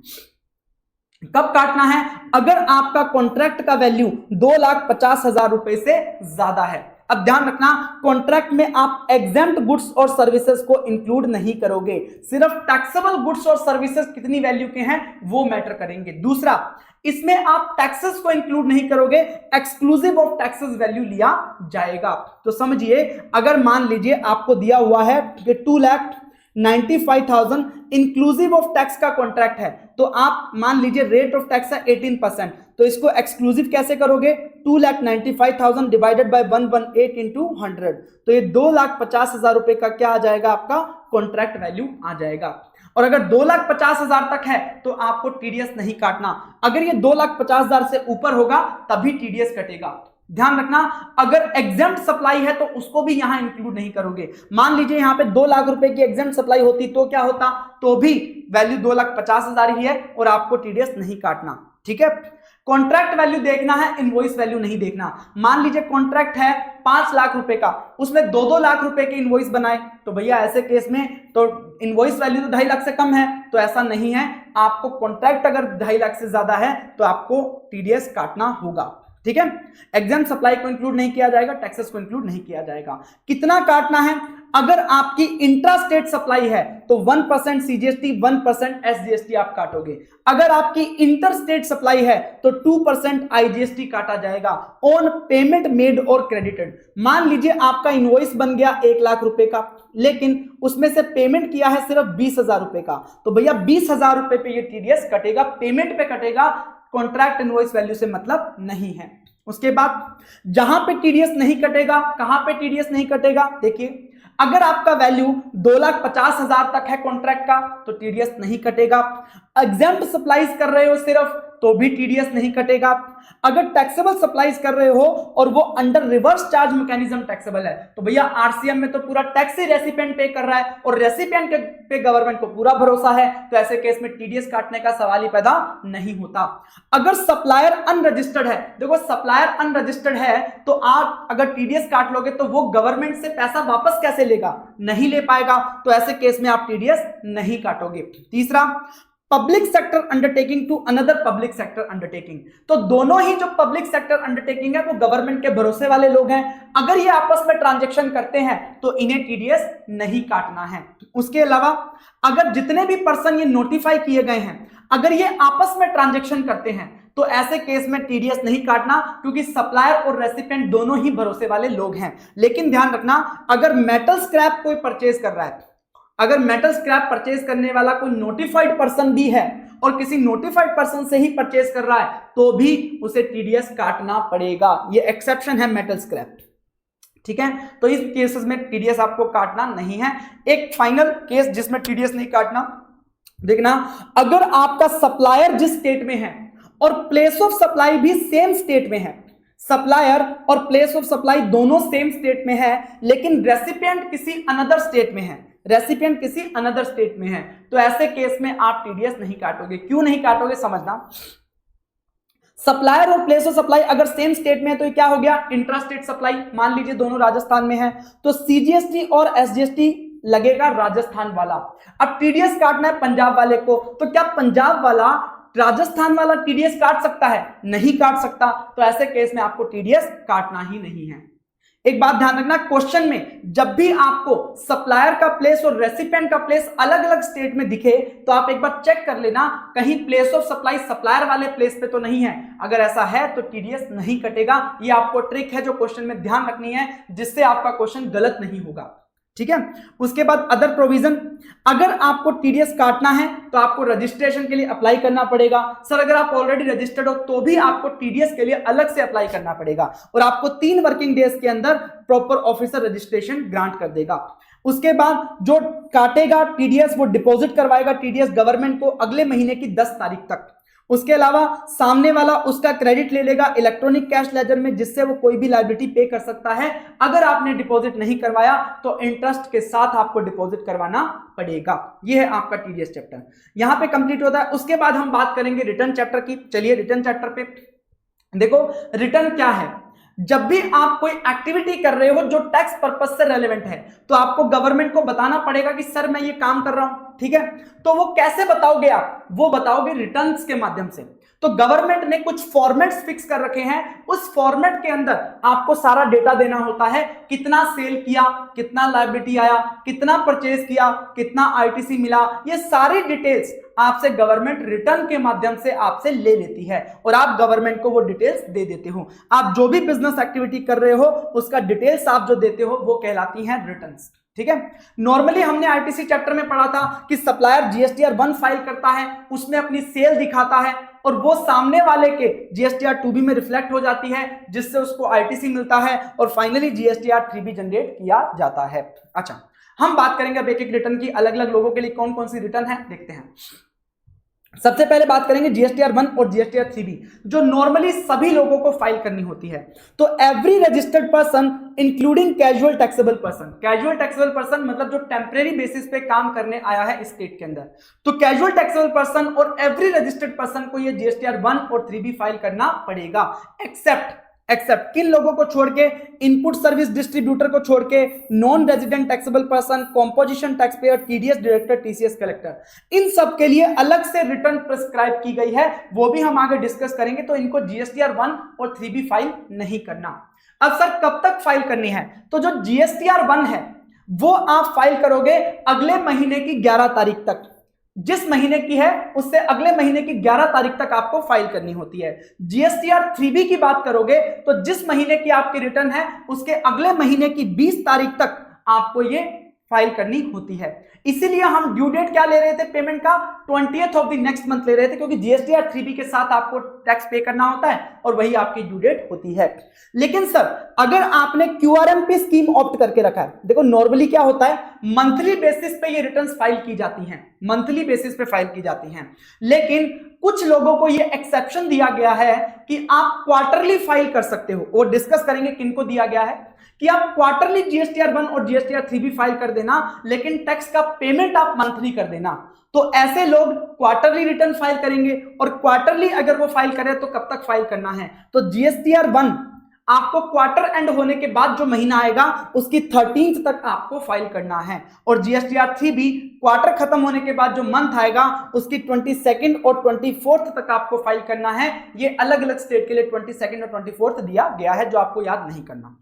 कब काटना है? अगर आपका कॉन्ट्रैक्ट का वैल्यू 2,50,000 रुपए से ज्यादा है। अब ध्यान रखना, कॉन्ट्रैक्ट में आप एग्जेम्प्ट गुड्स और सर्विसेज को इंक्लूड नहीं करोगे, सिर्फ टैक्सेबल गुड्स और सर्विसेज कितनी वैल्यू के हैं वो मैटर करेंगे। दूसरा, इसमें आप टैक्सेस को इंक्लूड नहीं करोगे, एक्सक्लूसिव ऑफ टैक्सेस वैल्यू लिया जाएगा। तो समझिए, अगर मान लीजिए आपको दिया हुआ है कि 2,95,000 इंक्लूसिव ऑफ टैक्स का कॉन्ट्रैक्ट है, तो आप मान लीजिए रेट ऑफ टैक्स है 18%, तो इसको एक्सक्लूसिव कैसे करोगे? 2,95,000 डिवाइडेड बाय 118 इंटू 100, तो ये 2,50,000 रुपए का क्या आ जाएगा? आपका कॉन्ट्रैक्ट वैल्यू आ जाएगा। और अगर 2,50,000 तक है तो आपको टीडीएस नहीं काटना। अगर ये 2,50,000 से ऊपर होगा तभी टीडीएस कटेगा। ध्यान रखना, अगर एग्जेम्प्ट सप्लाई है तो उसको भी यहां इंक्लूड नहीं करोगे। मान लीजिए यहां पे 2 लाख रुपए की एग्जेम्प्ट सप्लाई होती तो क्या होता? तो भी वैल्यू 2,50,000 ही है और आपको टीडीएस नहीं काटना। ठीक है, कॉन्ट्रैक्ट वैल्यू देखना है, इनवॉइस वैल्यू नहीं देखना। मान लीजिए कॉन्ट्रैक्ट है 5 लाख रुपए का, उसमें 2-2 लाख रुपए के इनवॉइस बनाए, तो भैया ऐसे केस में तो इनवॉइस वैल्यू तो 2.5 लाख से कम है, तो ऐसा नहीं है। आपको कॉन्ट्रैक्ट अगर 2.5 लाख से ज्यादा है तो आपको टीडीएस काटना होगा। ठीक है, एग्जाम सप्लाई को इंक्लूड नहीं किया जाएगा, टैक्सेस को इंक्लूड नहीं किया जाएगा। कितना काटना है? अगर आपकी इंट्रा स्टेट सप्लाई है तो 1% सीजीएसटी, 1% एसजीएसटी आप काटोगे। अगर आपकी इंटर स्टेट सप्लाई है तो 2% आईजीएसटी काटा जाएगा ऑन पेमेंट मेड और क्रेडिटेड। मान लीजिए आपका इनवॉइस बन गया 1 लाख रुपए का, लेकिन उसमें से पेमेंट किया है सिर्फ 20,000 रुपए का, तो भैया 20,000 रुपए पे ये टीडीएस कटेगा, पेमेंट पे कटेगा, कॉन्ट्रैक्ट इनवॉइस वैल्यू से मतलब नहीं है। उसके बाद जहां पे टीडीएस नहीं कटेगा, कहां पे टीडीएस नहीं कटेगा? देखिए, अगर आपका वैल्यू 2,50,000 तक है कॉन्ट्रैक्ट का तो टीडीएस नहीं कटेगा। एग्जेम्प्ट सप्लाईज कर रहे हो सिर्फ तो भी टीडीएस नहीं कटेगा। अगर टैक्सेबल सप्लाईज कर रहे हो और वो under reverse charge mechanism taxable है तो भैया आरसीएम में तो पूरा टैक्स ही रेसिपिएंट पे कर रहा है और रेसिपिएंट पे गवर्नमेंट को पूरा भरोसा है, तो ऐसे केस में टीडीएस काटने का सवाल ही पैदा नहीं होता। अगर सप्लायर अनरजिस्टर्ड है, देखो सप्लायर अनरजिस्टर्ड है तो आप अगर टीडीएस काट लोगे तो वो गवर्नमेंट से पैसा वापस कैसे लेगा? नहीं ले पाएगा, तो ऐसे केस में आप टीडीएस नहीं काटोगे। तीसरा, public sector undertaking to another public sector undertaking, तो दोनों ही जो पब्लिक सेक्टर अंडरटेकिंग है वो गवर्नमेंट के भरोसे वाले लोग हैं। अगर ये आपस में ट्रांजैक्शन करते हैं तो इन्हें टीडीएस नहीं काटना है। उसके अलावा अगर जितने भी पर्सन ये नोटिफाई किए गए हैं अगर ये आपस में ट्रांजैक्शन करते हैं तो ऐसे केस में टीडीएस नहीं काटना, क्योंकि सप्लायर और रेसिपिएंट दोनों ही भरोसे वाले लोग हैं। लेकिन ध्यान रखना, अगर मेटल स्क्रैप कोई परचेज कर रहा है, अगर मेटल स्क्रैप परचेज करने वाला कोई नोटिफाइड पर्सन भी है और किसी नोटिफाइड पर्सन से ही परचेज कर रहा है, तो भी उसे टीडीएस काटना पड़ेगा। ये एक्सेप्शन है मेटल स्क्रैप, ठीक है। तो इस केसेस में टीडीएस आपको काटना नहीं है। एक फाइनल केस जिसमें टीडीएस नहीं काटना, देखना, अगर आपका सप्लायर जिस स्टेट में है और प्लेस ऑफ सप्लाई भी सेम स्टेट में है, सप्लायर और प्लेस ऑफ सप्लाई दोनों सेम स्टेट में है, लेकिन रेसिपिएंट किसी अनदर स्टेट में है, रेसिपिएंट किसी अनदर स्टेट में है, तो ऐसे केस में आप टीडीएस नहीं काटोगे। क्यों नहीं काटोगे समझना, सप्लायर और प्लेस ऑफ सप्लाई अगर सेम स्टेट में है तो ये क्या हो गया, इंट्रा स्टेट सप्लाई। मान लीजिए दोनों राजस्थान में है, तो सीजीएसटी और एसजीएसटी लगेगा राजस्थान वाला। अब टीडीएस काटना है पंजाब वाले को, तो क्या पंजाब वाला राजस्थान वाला टीडीएस काट सकता है? नहीं काट सकता। तो ऐसे केस में आपको टीडीएस काटना ही नहीं है। एक बात ध्यान रखना, क्वेश्चन में जब भी आपको सप्लायर का प्लेस और रेसिपिएंट का प्लेस अलग अलग स्टेट में दिखे, तो आप एक बार चेक कर लेना कहीं प्लेस ऑफ सप्लाई सप्लायर वाले प्लेस पे तो नहीं है। अगर ऐसा है तो टीडीएस नहीं कटेगा। ये आपको ट्रिक है जो क्वेश्चन में ध्यान रखनी है, जिससे आपका क्वेश्चन गलत नहीं होगा, ठीक है। उसके बाद अदर प्रोविजन, अगर आपको टीडीएस काटना है तो आपको रजिस्ट्रेशन के लिए अप्लाई करना पड़ेगा। सर अगर आप ऑलरेडी रजिस्टर्ड हो तो भी आपको टीडीएस के लिए अलग से अप्लाई करना पड़ेगा, और आपको 3 वर्किंग डेज के अंदर प्रॉपर ऑफिसर रजिस्ट्रेशन ग्रांट कर देगा। उसके बाद जो काटेगा टीडीएस, वो डिपॉजिट करवाएगा टीडीएस गवर्नमेंट को अगले महीने की 10 तारीख तक। उसके अलावा सामने वाला उसका क्रेडिट ले लेगा इलेक्ट्रॉनिक कैश लेजर में, जिससे वो कोई भी लायबिलिटी पे कर सकता है। अगर आपने डिपॉजिट नहीं करवाया तो इंटरेस्ट के साथ आपको डिपॉजिट करवाना पड़ेगा। ये है आपका टीडीएस चैप्टर, यहां पे कंप्लीट होता है। उसके बाद हम बात करेंगे रिटर्न चैप्टर की। चलिए रिटर्न चैप्टर पे देखो, रिटर्न क्या है। जब भी आप कोई एक्टिविटी कर रहे हो जो टैक्स पर्पस से रेलेवेंट है, तो आपको गवर्नमेंट को बताना पड़ेगा कि सर मैं ये काम कर रहा हूं, ठीक है। तो वो कैसे बताओगे आप? वो बताओगे रिटर्न्स के माध्यम से। तो गवर्नमेंट ने कुछ फॉर्मेट्स फिक्स कर रखे हैं, उस फॉर्मेट के अंदर आपको सारा डेटा देना होता है। कितना सेल किया, कितना लायबिलिटी आया, कितना परचेज किया, कितना आईटीसी मिला, ये सारी डिटेल्स आपसे गवर्नमेंट रिटर्न के माध्यम से आपसे ले लेती है, और आप गवर्नमेंट को वो डिटेल्स दे देते हो। आप जो भी बिजनेस एक्टिविटी कर रहे हो उसका डिटेल्स आप जो देते हो वो कहलाती हैं रिटर्न्स, ठीक है। नॉर्मली हमने आईटीसी चैप्टर में पढ़ा था कि सप्लायर जीएसटीआर 1 फाइल करता है, उसमें अपनी सेल दिखाता है, और वो सामने वाले के जीएसटीआर 2B में रिफ्लेक्ट हो जाती है, जिससे उसको आईटीसी मिलता है, और फाइनली जीएसटीआर 3B जनरेट किया जाता है। अच्छा, हम बात करेंगे अब एक एक रिटर्न की, अलग अलग लोगों के लिए कौन कौन सी रिटर्न है देखते हैं। सबसे पहले बात करेंगे जीएसटीआर 1 और जीएसटीआर 3B, जो नॉर्मली सभी लोगों को फाइल करनी होती है। तो every registered person including casual taxable person, casual taxable person मतलब जो टेम्परेरी बेसिस पे काम करने आया है स्टेट के अंदर, तो कैजुअल टैक्सेबल पर्सन और एवरी रजिस्टर्ड पर्सन को ये जीएसटीआर 1 और 3B फाइल करना पड़ेगा, एक्सेप्ट किन लोगों को छोड़ के? इनपुट सर्विस डिस्ट्रीब्यूटर को छोड़ के, non resident taxable person, composition tax payer, TDS director, TCS collector, इन सब के लिए अलग से रिटर्न प्रिस्क्राइब की गई है, वो भी हम आगे डिस्कस करेंगे। तो इनको जीएसटीआर 1 और 3B फाइल नहीं करना। अब सर कब तक फाइल करनी है? तो जो जीएसटीआर 1 है वो आप फाइल करोगे अगले महीने की 11 तारीख तक। जिस महीने की है उससे अगले महीने की 11 तारीख तक आपको फाइल करनी होती है। जीएसटीआर 3B की बात करोगे तो जिस महीने की आपकी रिटर्न है उसके अगले महीने की 20 तारीख तक आपको ये फाइल करनी होती है। इसीलिए हम ड्यू डेट क्या ले रहे थे पेमेंट का? 20th of the next month ले रहे थे, क्योंकि जीएसटीआर 3B के साथ आपको टैक्स पे करना होता है और वही आपकी ड्यू डेट होती है। लेकिन सर अगर आपने क्यूआरएमपी स्कीम ऑप्ट करके रखा है, देखो नॉर्मली क्या होता है, मंथली बेसिस पे ये रिटर्न्स फाइल की जाती हैं, मंथली बेसिस पे फाइल की जाती हैं। लेकिन कुछ लोगों को ये एक्सेप्शन दिया गया है कि आप क्वार्टरली फाइल कर सकते हो, और डिस्कस करेंगे किनको दिया गया है कि आप क्वार्टरली जीएसटीआर 1 और जीएसटीआर 3B फाइल कर देना, लेकिन टैक्स का पेमेंट आप मंथली कर देना। तो ऐसे लोग क्वार्टरली रिटर्न फाइल करेंगे, और क्वार्टरली अगर वो फाइल करें तो कब तक फाइल करना है? तो जीएसटीआर 1 आपको क्वार्टर एंड होने के बाद जो महीना आएगा उसकी 13th तक आपको फाइल करना है, और जीएसटीआर 3B क्वार्टर खत्म होने के बाद जो मंथ आएगा उसकी 22nd और 24th तक आपको फाइल करना है। ये अलग अलग स्टेट के लिए 22nd और 24th दिया गया है, जो आपको याद नहीं करना।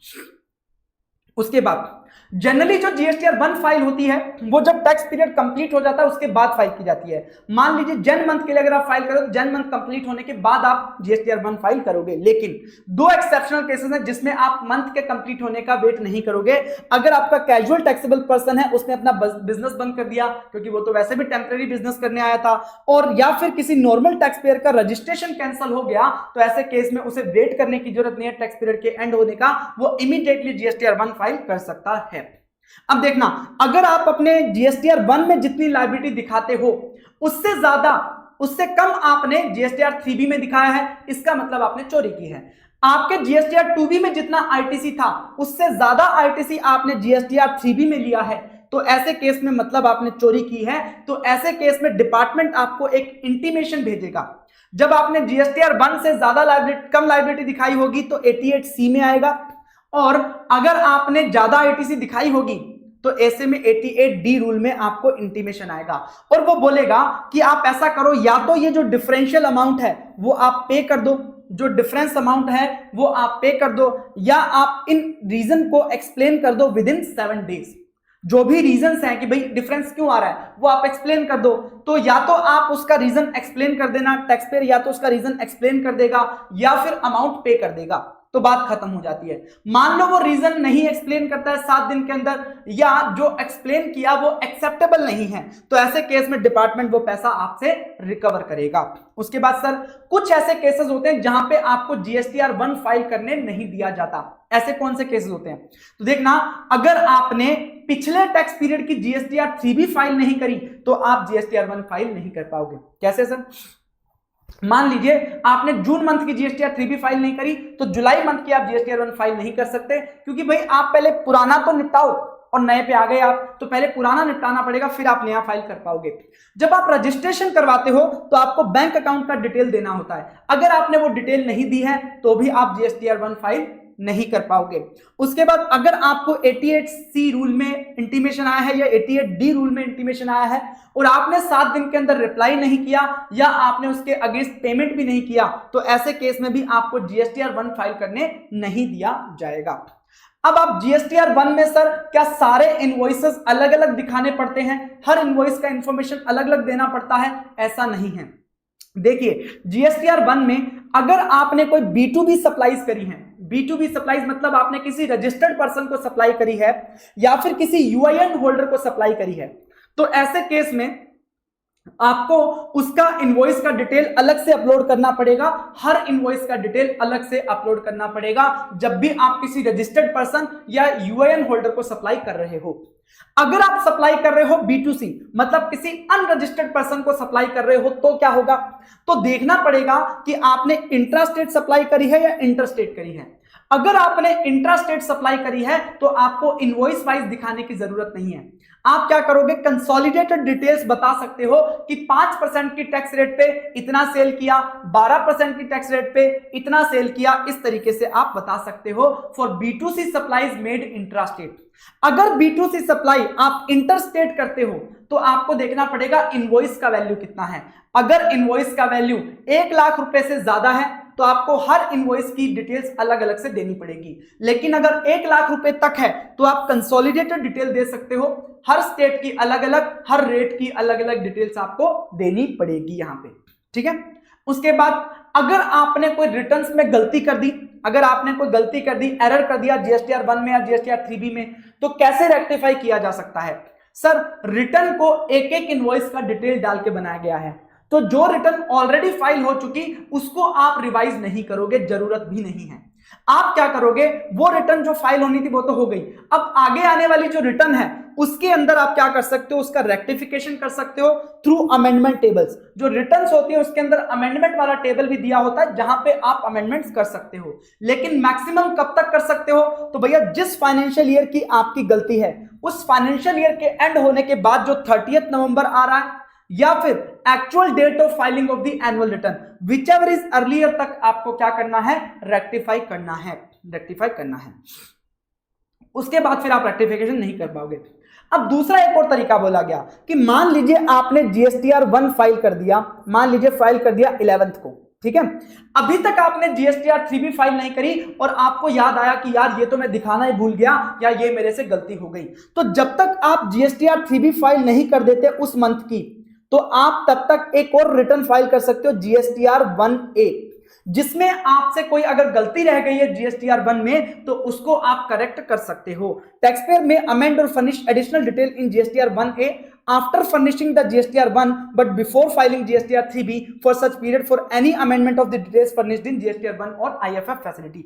उसके बाद जनरली जो जीएसटीआर 1 फाइल होती है वो जब टैक्स पीरियड कंप्लीट हो जाता है उसके बाद फाइल की जाती है। मान लीजिए जन मंथ के लिए अगर आप फाइल करो तो जन मंथ कंप्लीट होने के बाद आप जीएसटीआर 1 फाइल करोगे। लेकिन दो एक्सेप्शनल केसेस हैं जिसमें आप मंथ के कंप्लीट होने का वेट नहीं करोगे। अगर आपका कैजुअल टैक्सेबल पर्सन है, उसने अपना बिजनेस बंद कर दिया क्योंकि वो तो वैसे भी टेम्पररी बिजनेस करने आया था, और या फिर किसी नॉर्मल टैक्स पेयर का रजिस्ट्रेशन कैंसिल हो गया, तो ऐसे केस में उसे वेट करने की जरूरत नहीं है टैक्स पीरियड के एंड होने का, वो इमीडिएटली जीएसटीआर 1 फाइल कर सकता है। अब देखना, अगर आप अपने जीएसटीआर 1 में जितनी लायबिलिटी दिखाते हो उससे ज्यादा, उससे कम आपने जीएसटीआर 3B में दिखाया है, इसका मतलब आपने चोरी की है। आपके जीएसटीआर 2B में जितना आईटीसी था उससे ज्यादा आईटीसी आपने जीएसटीआर 3B में लिया है, तो ऐसे केस में मतलब आपने चोरी की है। तो ऐसे केस में डिपार्टमेंट आपको एक इंटीमेशन भेजेगा। जब आपने जीएसटीआर 1 से ज्यादा लायबिलिटी, कम लायबिलिटी दिखाई होगी तो 88C में आएगा, और अगर आपने ज्यादा आईटीसी दिखाई होगी तो ऐसे में 88D रूल में आपको इंटीमेशन आएगा, और वो बोलेगा कि आप ऐसा करो, या तो ये जो डिफरेंशियल अमाउंट है वो आप पे कर दो, जो डिफरेंस अमाउंट है वो आप पे कर दो, या आप इन रीजन को एक्सप्लेन कर दो विद इन 7 डेज। जो भी रीजंस हैं कि भाई डिफरेंस क्यों आ रहा है वो आप एक्सप्लेन कर दो, तो या तो आप उसका रीजन एक्सप्लेन कर देना, टैक्स पेयर या तो उसका रीजन एक्सप्लेन कर देगा या फिर अमाउंट पे कर देगा, तो बात खत्म हो जाती है। मान लो वो रीजन नहीं एक्सप्लेन करता है 7 दिन के अंदर, या जो एक्सप्लेन किया वो एक्सेप्टेबल नहीं है, तो ऐसे केस में डिपार्टमेंट वो पैसा आपसे रिकवर करेगा। उसके बाद सर कुछ ऐसे केसेस होते हैं जहां पे आपको जीएसटीआर 1 फाइल करने नहीं दिया जाता। ऐसे कौन से केसेस होते हैं? तो देखना, अगर आपने पिछले टैक्स पीरियड की जीएसटीआर 3B फाइल नहीं करी तो आप जीएसटीआर 1 फाइल नहीं कर पाओगे। कैसे सर? मान लीजिए आपने जून मंथ की जीएसटीआर 3B फाइल नहीं करी तो जुलाई मंथ की आप जीएसटीआर 1 फाइल नहीं कर सकते, क्योंकि भाई आप पहले पुराना तो निपटाओ, और नए पे आ गए आप तो पहले पुराना निपटाना पड़ेगा, फिर आप नया फाइल कर पाओगे। जब आप रजिस्ट्रेशन करवाते हो तो आपको बैंक अकाउंट का डिटेल देना होता है, अगर आपने वो डिटेल नहीं दी है तो भी आप जीएसटीआर 1 फाइल नहीं कर पाओगे। उसके बाद अगर आपको 88C रूल में इंटीमेशन आया है या 88D रूल में इंटीमेशन आया है और आपने 7 दिन के अंदर रिप्लाई नहीं किया या आपने उसके अगेंस्ट पेमेंट भी नहीं किया, तो ऐसे केस में भी आपको जीएसटीआर 1 फाइल करने नहीं दिया जाएगा। अब आप जीएसटीआर 1 में सर क्या सारे इनवॉइसेस अलग अलग दिखाने पड़ते हैं, हर इनवॉइस का इंफॉर्मेशन अलग अलग देना पड़ता है? ऐसा नहीं है। देखिए जीएसटीआर 1 में अगर आपने कोई B2B सप्लाईज करी है, B2B सप्लाईज मतलब आपने किसी रजिस्टर्ड पर्सन को सप्लाई करी है या फिर किसी यूआईएन होल्डर को सप्लाई करी है, तो ऐसे केस में आपको उसका इनवॉइस का डिटेल अलग से अपलोड करना पड़ेगा, हर इनवॉइस का डिटेल अलग से अपलोड करना पड़ेगा जब भी आप किसी रजिस्टर्ड पर्सन या यूआईएन होल्डर को सप्लाई कर रहे हो। अगर आप सप्लाई कर रहे हो B2C मतलब किसी अनरजिस्टर्ड पर्सन को सप्लाई कर रहे हो तो क्या होगा? तो देखना पड़ेगा कि आपने इंट्रा स्टेट सप्लाई करी है या इंटर स्टेट करी है। अगर आपने इंट्रा स्टेट सप्लाई करी है तो आपको इनवॉइस वाइज दिखाने की जरूरत नहीं है। आप क्या करोगे, कंसोलिडेटेड डिटेल्स बता सकते हो कि 5% की टैक्स रेट पे इतना सेल किया, 12% की टैक्स रेट पे इतना सेल किया, इस तरीके से आप बता सकते हो for B2C supplies made intra state. अगर B2C सप्लाई आप इंटर स्टेट करते हो तो आपको देखना पड़ेगा इनवॉइस का वैल्यू कितना है। अगर इनवॉइस का वैल्यू 1 लाख रुपए से ज्यादा है तो आपको हर इनवॉइस की डिटेल्स अलग अलग से देनी पड़ेगी, लेकिन अगर 1 लाख रुपए तक है तो आप कंसोलिडेटेड डिटेल दे सकते हो, हर स्टेट की अलग अलग, हर रेट की अलग अलग डिटेल्स आपको देनी पड़ेगी यहां पे, ठीक है। उसके बाद अगर आपने कोई रिटर्न्स में गलती कर दी, अगर आपने कोई गलती कर दी, एरर कर दिया जीएसटीआर 1 में या जीएसटीआर 3B में, तो कैसे रेक्टिफाई किया जा सकता है? सर रिटर्न को एक एक इनवॉइस का डिटेल डाल के बनाया गया है, तो जो रिटर्न ऑलरेडी फाइल हो चुकी उसको आप रिवाइज नहीं करोगे, जरूरत भी नहीं है। आप क्या करोगे, वो रिटर्न जो फाइल होनी थी वो तो हो गई, अब आगे आने वाली जो रिटर्न है उसके अंदर आप क्या कर सकते हो, उसका रेक्टिफिकेशन कर सकते हो थ्रू अमेंडमेंट टेबल्स। जो रिटर्न्स होती है उसके अंदर अमेंडमेंट वाला टेबल भी दिया होता है जहां पे आप अमेंडमेंट्स कर सकते हो, लेकिन मैक्सिमम कब तक कर सकते हो? तो भैया जिस फाइनेंशियल ईयर की आपकी गलती है उस फाइनेंशियल ईयर के एंड होने के बाद जो 30 नवंबर आ रहा है या फिर actual date of filing of the annual return, whichever is earlier तक आपको क्या करना है, रेक्टिफाई करना है, रेक्टिफाई करना है। उसके बाद फिर आप रेक्टिफिकेशन नहीं कर पाओगे। अब दूसरा एक और तरीका बोला गया कि मान लीजिए आपने जीएसटीआर 1 फाइल कर दिया, मान लीजिए फाइल कर दिया 11th को, ठीक है। अभी तक आपने जीएसटीआर 3B फाइल नहीं करी और आपको याद आया कि यार ये तो मैं दिखाना ही भूल गया या ये मेरे से गलती हो गई, तो जब तक आप जीएसटीआर 3B फाइल नहीं कर देते उस मंथ की, तो आप तब तक एक और रिटर्न फाइल कर सकते हो जीएसटीआर 1A, जिसमें आपसे कोई अगर गलती रह गई है जीएसटीआर 1 में तो उसको आप करेक्ट कर सकते हो। टैक्सपेयर में अमेंड और furnish additional detail in GSTR 1A after furnishing the GSTR 1 but before filing GSTR 3B for such period for any amendment of the details furnished in GSTR 1 or IFF facility.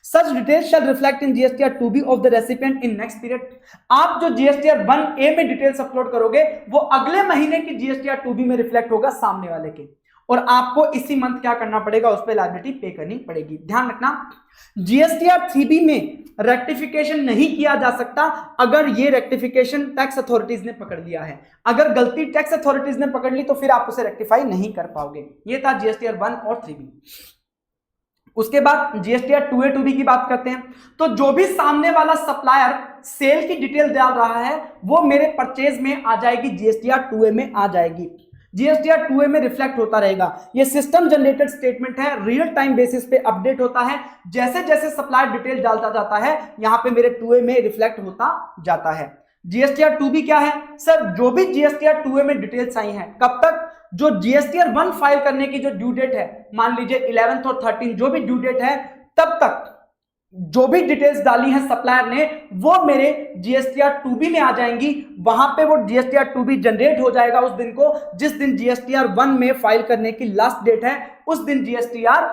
Such details shall reflect in GSTR 2B of the recipient in next period. आप जो GSTR 1A में details upload करोगे वो अगले महीने की GSTR 2B में reflect होगा सामने वाले के, और आपको इसी मंथ क्या करना पड़ेगा, उस पर लायबिलिटी पे करनी पड़ेगी। ध्यान रखना, जीएसटीआर 3B में रेक्टिफिकेशन नहीं किया जा सकता अगर ये रेक्टिफिकेशन टैक्स अथॉरिटीज ने पकड़ लिया है। अगर गलती टैक्स अथॉरिटीज ने पकड़ ली तो फिर आप उसे रेक्टिफाई नहीं कर पाओगे। ये था जीएसटीआर 1 और 3B। उसके बाद जीएसटीआर 2A 2B की बात करते हैं। तो जो भी सामने वाला सप्लायर सेल की डिटेल डाल रहा है वो मेरे परचेज में आ जाएगी, जीएसटीआर 2A में आ जाएगी। जीएसटीआर 2A में रिफ्लेक्ट होता रहेगा। ये सिस्टम जनरेटेड स्टेटमेंट है, रियल टाइम बेसिस पे अपडेट होता है। जैसे जैसे सप्लायर डिटेल डालता जाता है यहां पे मेरे 2A में रिफ्लेक्ट होता जाता है। जीएसटीआर 2B क्या है सर, जो भी जीएसटीआर 2A में डिटेल्स आई हैं, कब तक, जो जीएसटीआर 1 फाइल करने की जो ड्यू डेट है, मान लीजिए 11th और 13 जो भी ड्यू डेट है, तब तक जो भी डिटेल्स डाली हैं सप्लायर ने वो मेरे जीएसटीआर 2B में आ जाएंगी। वहां पे वो जीएसटीआर 2B जनरेट हो जाएगा उस दिन को जिस दिन जीएसटीआर 1 में फाइल करने की लास्ट डेट है, उस दिन जीएसटीआर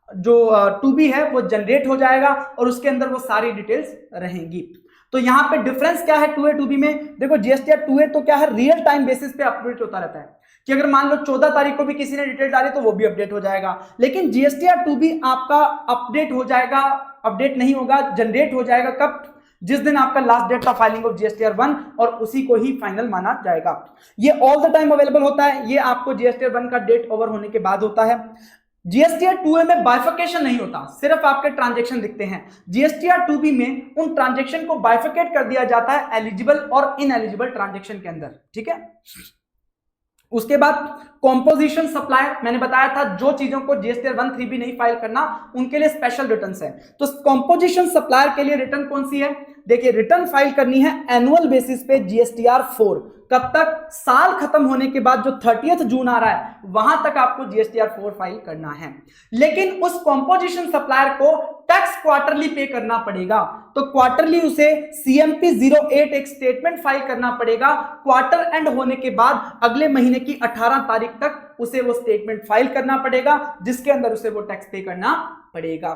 जो 2B है वो जनरेट हो जाएगा और उसके अंदर वो सारी डिटेल्स रहेंगी। तो यहां पे डिफरेंस क्या है 2A 2B में, देखो जीएसटीआर 2A तो क्या है, रियल टाइम बेसिस पे अपडेट होता रहता है कि अगर मान लो 14 तारीख को भी किसी ने डिटेल डाली तो वो भी अपडेट हो जाएगा। लेकिन जीएसटीआर 2B आपका अपडेट हो जाएगा, अपडेट नहीं होगा, जनरेट हो जाएगा कब, जिस दिन आपका लास्ट डेट था फाइलिंग ऑफ जीएसटीआर 1 और उसी को ही फाइनल माना जाएगा। ये ऑल द टाइम अवेलेबल होता है, ये आपको जीएसटीआर 1 का डेट ओवर होने के बाद होता है। जीएसटीआर 2A में बाइफिकेशन नहीं होता, सिर्फ आपके ट्रांजैक्शन दिखते हैं। जीएसटीआर 2B में उन ट्रांजैक्शन को बाइफिकेट कर दिया जाता है एलिजिबल और इनएलिजिबल ट्रांजैक्शन के अंदर, ठीक है। उसके बाद कॉम्पोजिशन सप्लायर, मैंने बताया था जो चीजों को जीएसटीआर 1 3B नहीं फाइल करना उनके लिए स्पेशल रिटर्न्स है। तो कॉम्पोजिशन सप्लायर के लिए रिटर्न कौन सी है, देखिए रिटर्न फाइल करनी है एनुअल बेसिस पे जीएसटीआर 4। कब तक, साल खत्म होने के बाद जो 30th जून आ रहा है वहां तक आपको जीएसटीआर 4 फाइल करना है। लेकिन उस कॉम्पोजिशन सप्लायर को टैक्स क्वार्टरली पे करना पड़ेगा, तो क्वार्टरली उसे सीएमपी 08 एक स्टेटमेंट फाइल करना पड़ेगा। क्वार्टर एंड होने के बाद अगले महीने की 18 तारीख तक उसे वो स्टेटमेंट फाइल करना पड़ेगा जिसके अंदर उसे वो टैक्स पे करना पड़ेगा,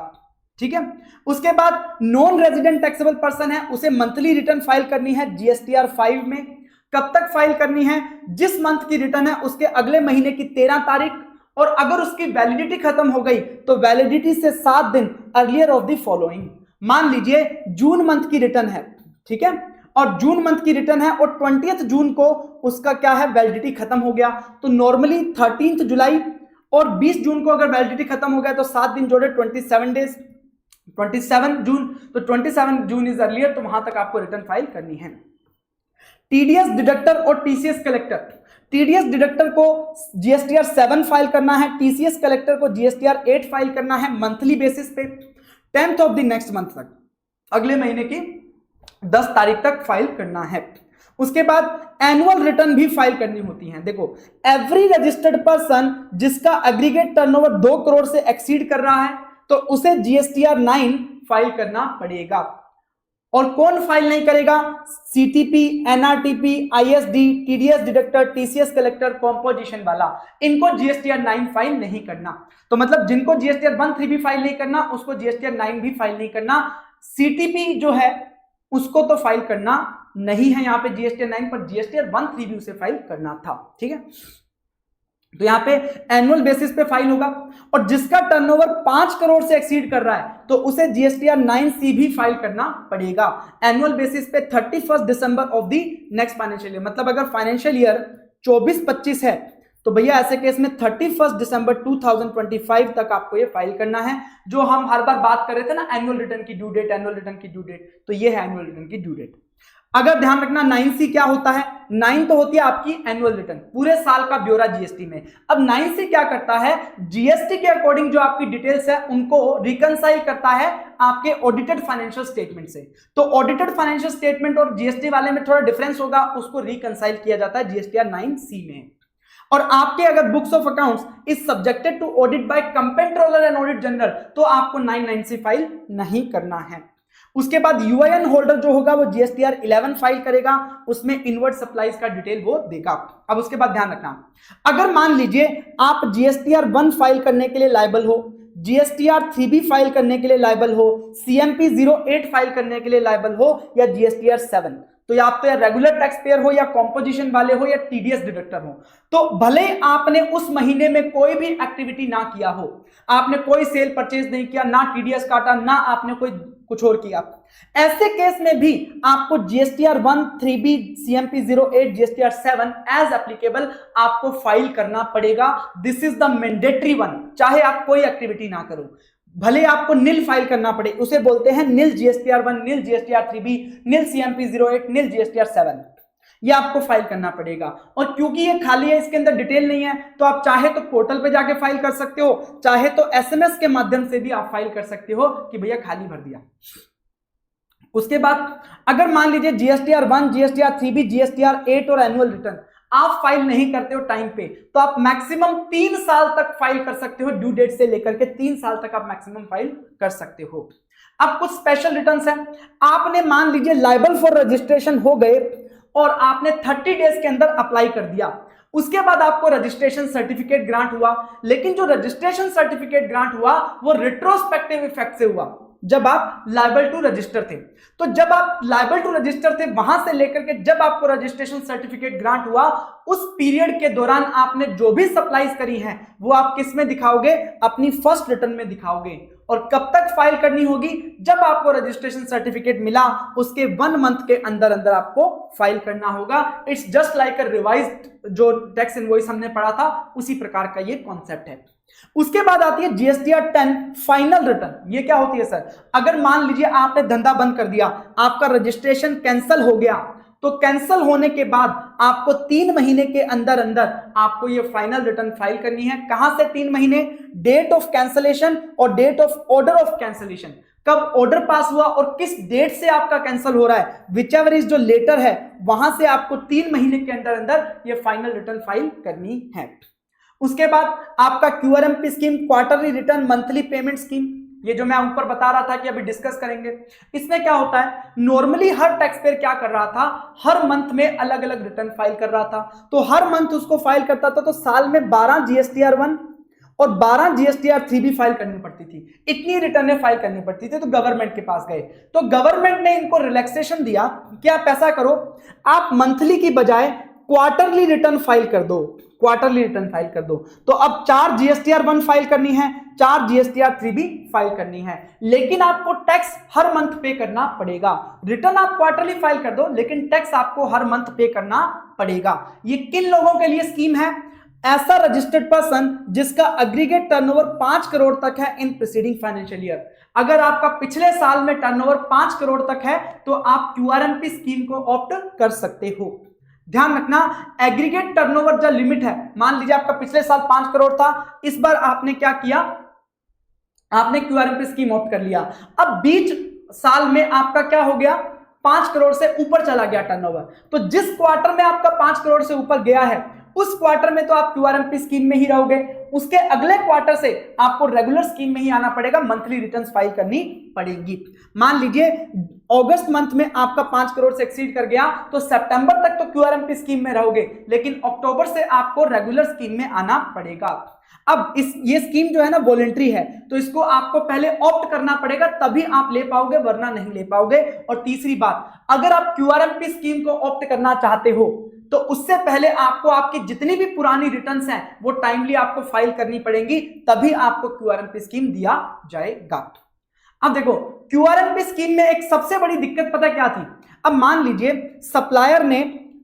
ठीक है। उसके बाद नॉन रेजिडेंट टैक्सेबल पर्सन है, उसे मंथली रिटर्न फाइल करनी है जीएसटीआर 5 में। कब तक फाइल करनी है, जिस मंथ की रिटर्न है उसके अगले महीने की 13 तारीख, और अगर उसकी वैलिडिटी खत्म हो गई तो वैलिडिटी से 7 दिन अर्लियर ऑफ द फॉलोइंग। मान लीजिए जून मंथ की रिटर्न है, ठीक है, और जून मंथ की रिटर्न है और 20th जून को उसका क्या है, वैलिडिटी खत्म हो गया, तो नॉर्मली 13th जुलाई और 20 जून को अगर वैलिडिटी खत्म हो गया तो 7 दिन जोड़े 27 डेज, 27 जून, तो 27 जून इज अर्लियर, तो वहां तक आपको रिटर्न फाइल करनी है। टीडीएस डिडक्टर और टीसीएस कलेक्टर, टीडीएस डिडक्टर को जीएसटीआर 7 फाइल करना है, टीसीएस कलेक्टर को जीएसटीआर 8 फाइल करना है मंथली बेसिस पे 10th of the next month तक, अगले महीने की 10 तारीख तक फाइल करना है। उसके बाद एनुअल रिटर्न भी फाइल करनी होती है। देखो एवरी रजिस्टर्ड पर्सन जिसका एग्रीगेट टर्नओवर 2 करोड़ से एक्सीड कर रहा है तो उसे जीएसटीआर 9 फाइल करना पड़ेगा। और कौन फाइल नहीं करेगा, CTP, NRTP, ISD, TDS deductor, TCS collector, composition वाला, इनको जीएसटीआर 9 फाइल नहीं करना। तो मतलब जिनको जीएसटीआर 1 3B फाइल नहीं करना उसको जीएसटीआर 9 भी फाइल नहीं करना। सीटीपी जो है उसको तो फाइल करना नहीं है यहाँ पे जीएसटीआर 9 पर, जीएसटीआर 1 3B उसे फाइल करना था, ठीक है। तो यहाँ पे एनुअल बेसिस पे फाइल होगा, और जिसका टर्नओवर 5 करोड़ से एक्सीड कर रहा है तो उसे जीएसटीआर 9C भी फाइल करना पड़ेगा एनुअल बेसिस पे 31 December of the next financial year. मतलब अगर फाइनेंशियल ईयर 24-25 है तो भैया ऐसे केस में 31 दिसंबर 2025 तक आपको ये फाइल करना है। जो हम हर बार बात कर रहे थे ना एनुअल रिटर्न की ड्यू डेट, एनुअल रिटर्न की ड्यू डेट, तो ये है एनुअल रिटर्न की ड्यू डेट। अगर ध्यान रखना 9C क्या होता है, 9 तो होती है आपकी एनुअल रिटर्न, पूरे साल का ब्यौरा जीएसटी में। अब 9C क्या करता है, जीएसटी के अकॉर्डिंग जो आपकी डिटेल्स है उनको रिकंसाइल करता है आपके ऑडिटेड फाइनेंशियल स्टेटमेंट से। तो ऑडिटेड फाइनेंशियल स्टेटमेंट और जीएसटी वाले में थोड़ा डिफरेंस होगा, उसको रिकंसाइल किया जाता है जीएसटीआर 9C में। और आपके अगर books of accounts is subjected to audit by controller and audit general, तो आपको 990 फाइल नहीं करना है। उसके बाद यूआईएन होल्डर जो होगा वो जीएसटीआर 11 फाइल करेगा, उसमें इनवर्ट सप्लाईज का डिटेल वो देगा। अब उसके बाद ध्यान रखना, अगर मान लीजिए आप जीएसटीआर 1 फाइल करने के लिए लायबल हो, जीएसटीआर 3B फाइल करने के लिए लायबल हो, सीएमपी 08 फाइल करने के लिए लायबल हो, या जीएसटीआर 7, तो या आप तो या रेगुलर टैक्स पेयर हो, या कॉम्पोजिशन वाले हो, या टीडीएस डिडक्टर हो, तो भले आपने उस महीने में कोई भी एक्टिविटी ना किया हो, आपने कोई सेल परचेज नहीं किया, ना टीडीएस काटा, ना आपने कोई कुछ और किया, ऐसे केस में भी आपको GSTR 1, 3B, CMP 08, GSTR 7 as applicable आपको फाइल करना पड़ेगा। This is the mandatory one, चाहे आप कोई एक्टिविटी ना करो, भले आपको नील फाइल करना पड़े, उसे बोलते हैं नील जीएसटीआर 1, नील जीएसटीआर 3B, नील सीएमपी 08, नील जीएसटीआर 7, ये आपको फाइल करना पड़ेगा। और क्योंकि ये खाली है, इसके अंदर डिटेल नहीं है, तो आप चाहे तो पोर्टल पे जाके फाइल कर सकते हो, चाहे तो एसएमएस के माध्यम से भी आप फाइल कर सकते हो कि भैया खाली भर दिया। उसके बाद अगर मान लीजिए जीएसटीआर 1, जीएसटीआर 3B, जीएसटीआर 8 और एनुअल रिटर्न आप फाइल नहीं करते हो टाइम पे, तो आप मैक्सिमम 3 साल तक फाइल कर सकते हो, ड्यू डेट से लेकर के 3 साल तक आप मैक्सिमम फाइल कर सकते हो। अब कुछ स्पेशल रिटर्न्स हैं, आपने मान लीजिए लायबल फॉर रजिस्ट्रेशन हो गए और आपने 30 डेज के अंदर अप्लाई कर दिया, उसके बाद आपको रजिस्ट्रेशन सर्टिफिकेट ग्रांट हुआ, लेकिन जो रजिस्ट्रेशन सर्टिफिकेट ग्रांट हुआ वो रिट्रोस्पेक्टिव इफेक्ट से हुआ जब आप लायबल टू रजिस्टर थे। तो जब आप लायबल टू रजिस्टर थे, वहां से लेकर के जब आपको रजिस्ट्रेशन सर्टिफिकेट ग्रांट हुआ, उस पीरियड के दौरान आपने जो भी सप्लाईज करी हैं वो आप किस में दिखाओगे, अपनी फर्स्ट रिटर्न में दिखाओगे। और कब तक फाइल करनी होगी, जब आपको रजिस्ट्रेशन सर्टिफिकेट मिला उसके 1 मंथ के अंदर अंदर आपको फाइल करना होगा। It's just like a revised जो टैक्स इनवॉइस हमने पढ़ा था, उसी प्रकार का ये कॉन्सेप्ट है। उसके बाद आती है जीएसटीआर 10 फाइनल रिटर्न। ये क्या होती है सर, अगर मान लीजिए आपने धंधा बंद कर दिया, आपका रजिस्ट्रेशन कैंसिल हो गया, तो कैंसिल होने के बाद आपको 3 महीने के अंदर अंदर आपको ये फाइनल रिटर्न फाइल करनी है। कहां से 3 महीने, डेट ऑफ कैंसिलेशन और date of order of cancellation, कब ऑर्डर पास हुआ और किस डेट से आपका कैंसिल हो रहा है, विचएवर इज जो लेटर है, वहां से आपको 3 महीने के अंदर अंदर ये फाइनल रिटर्न फाइल करनी है। उसके बाद आपका QRMP scheme, quarterly return, monthly payment scheme, ये जो मैं ऊपर बता रहा था कि अभी डिस्कस करेंगे। इसमें क्या होता है, नॉर्मली हर टैक्स पेयर क्या कर रहा था, हर मंथ में अलग अलग रिटर्न फाइल कर रहा था, तो हर मंथ उसको फाइल करता था, तो साल में 12 जीएसटीआर 1 और 12 जीएसटीआर 3B फाइल करनी पड़ती थी। इतनी रिटर्नें फाइल करनी पड़ती थी, तो गवर्नमेंट के पास गए, तो गवर्नमेंट ने इनको रिलैक्सेशन दिया कि आप ऐसा करो, आप मंथली की बजाय क्वार्टरली रिटर्न फाइल कर दो, क्वार्टरली रिटर्न फाइल कर दो। तो अब 4 जीएसटीआर 1 फाइल करनी है, 4 जीएसटीआर 3B फाइल करनी है, लेकिन आपको टैक्स हर मंथ पे करना पड़ेगा। रिटर्न आप क्वार्टरली फाइल कर दो, लेकिन टैक्स आपको हर मंथ पे करना पड़ेगा। ये किन लोगों के लिए स्कीम है, ऐसा रजिस्टर्ड पर्सन जिसका एग्रीगेट टर्नओवर 5 करोड़ तक है इन प्रीसीडिंग फाइनेंशियल ईयर। अगर आपका पिछले साल में टर्नओवर 5 करोड़ तक है तो आप क्यूआरएमपी स्कीम को ऑप्ट कर सकते हो। ध्यान रखना, एग्रीगेट टर्नओवर जो लिमिट है, मान लीजिए आपका पिछले साल 5 करोड़ था, इस बार आपने क्या किया, आपने क्यूआरएमपी स्कीम ऑप्ट कर लिया, अब बीच साल में आपका क्या हो गया, 5 करोड़ से ऊपर चला गया टर्नओवर, तो जिस क्वार्टर में आपका 5 करोड़ से ऊपर गया है उस क्वार्टर में तो आप क्यूआरएमपी स्कीम में ही रहोगे, उसके अगले क्वार्टर से आपको रेगुलर स्कीम में ही आना पड़ेगा, मंथली रिटर्न्स फाइल करनी पड़ेगी। मान लीजिए अगस्त मंथ में आपका 5 करोड़ से एक्सीड कर गया तो सितंबर तक तो क्यूआरएमपी स्कीम में रहोगे, लेकिन अक्टूबर से आपको रेगुलर स्कीम में आना पड़ेगा। अब ये स्कीम जो है ना वॉलंटरी है, तो इसको आपको पहले ऑप्ट करना पड़ेगा, तभी आप ले पाओगे, वरना नहीं ले पाओगे। और तीसरी बात, अगर आप क्यूआरएमपी स्कीम को ऑप्ट करना चाहते हो तो उससे पहले आपको आपकी जितनी भी पुरानी रिटर्न्स हैं वो टाइमली आपको फाइल करनी पड़ेंगी, तभी आपको क्यूआरएमपी स्कीम दिया जाएगा। अब देखो क्यूआरएमपी स्कीम में एक सबसे बड़ी दिक्कत पता क्या थी, अब मान लीजिए सप्लायर ने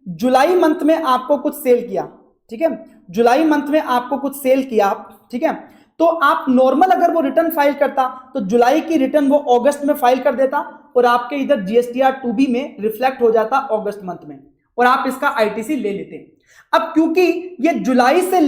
जुलाई मंथ में आपको कुछ सेल किया, ठीक है, जुलाई मंथ में आपको कुछ सेल किया, ठीक है, तो आप नॉर्मल अगर वो रिटर्न फाइल करता तो जुलाई की रिटर्न वो अगस्त में फाइल कर देता और आपके इधर जीएसटीआर 2B में रिफ्लेक्ट हो जाता अगस्त मंथ में और आप इसका आईटीसी ले लेते। अब क्योंकि ये जुलाई से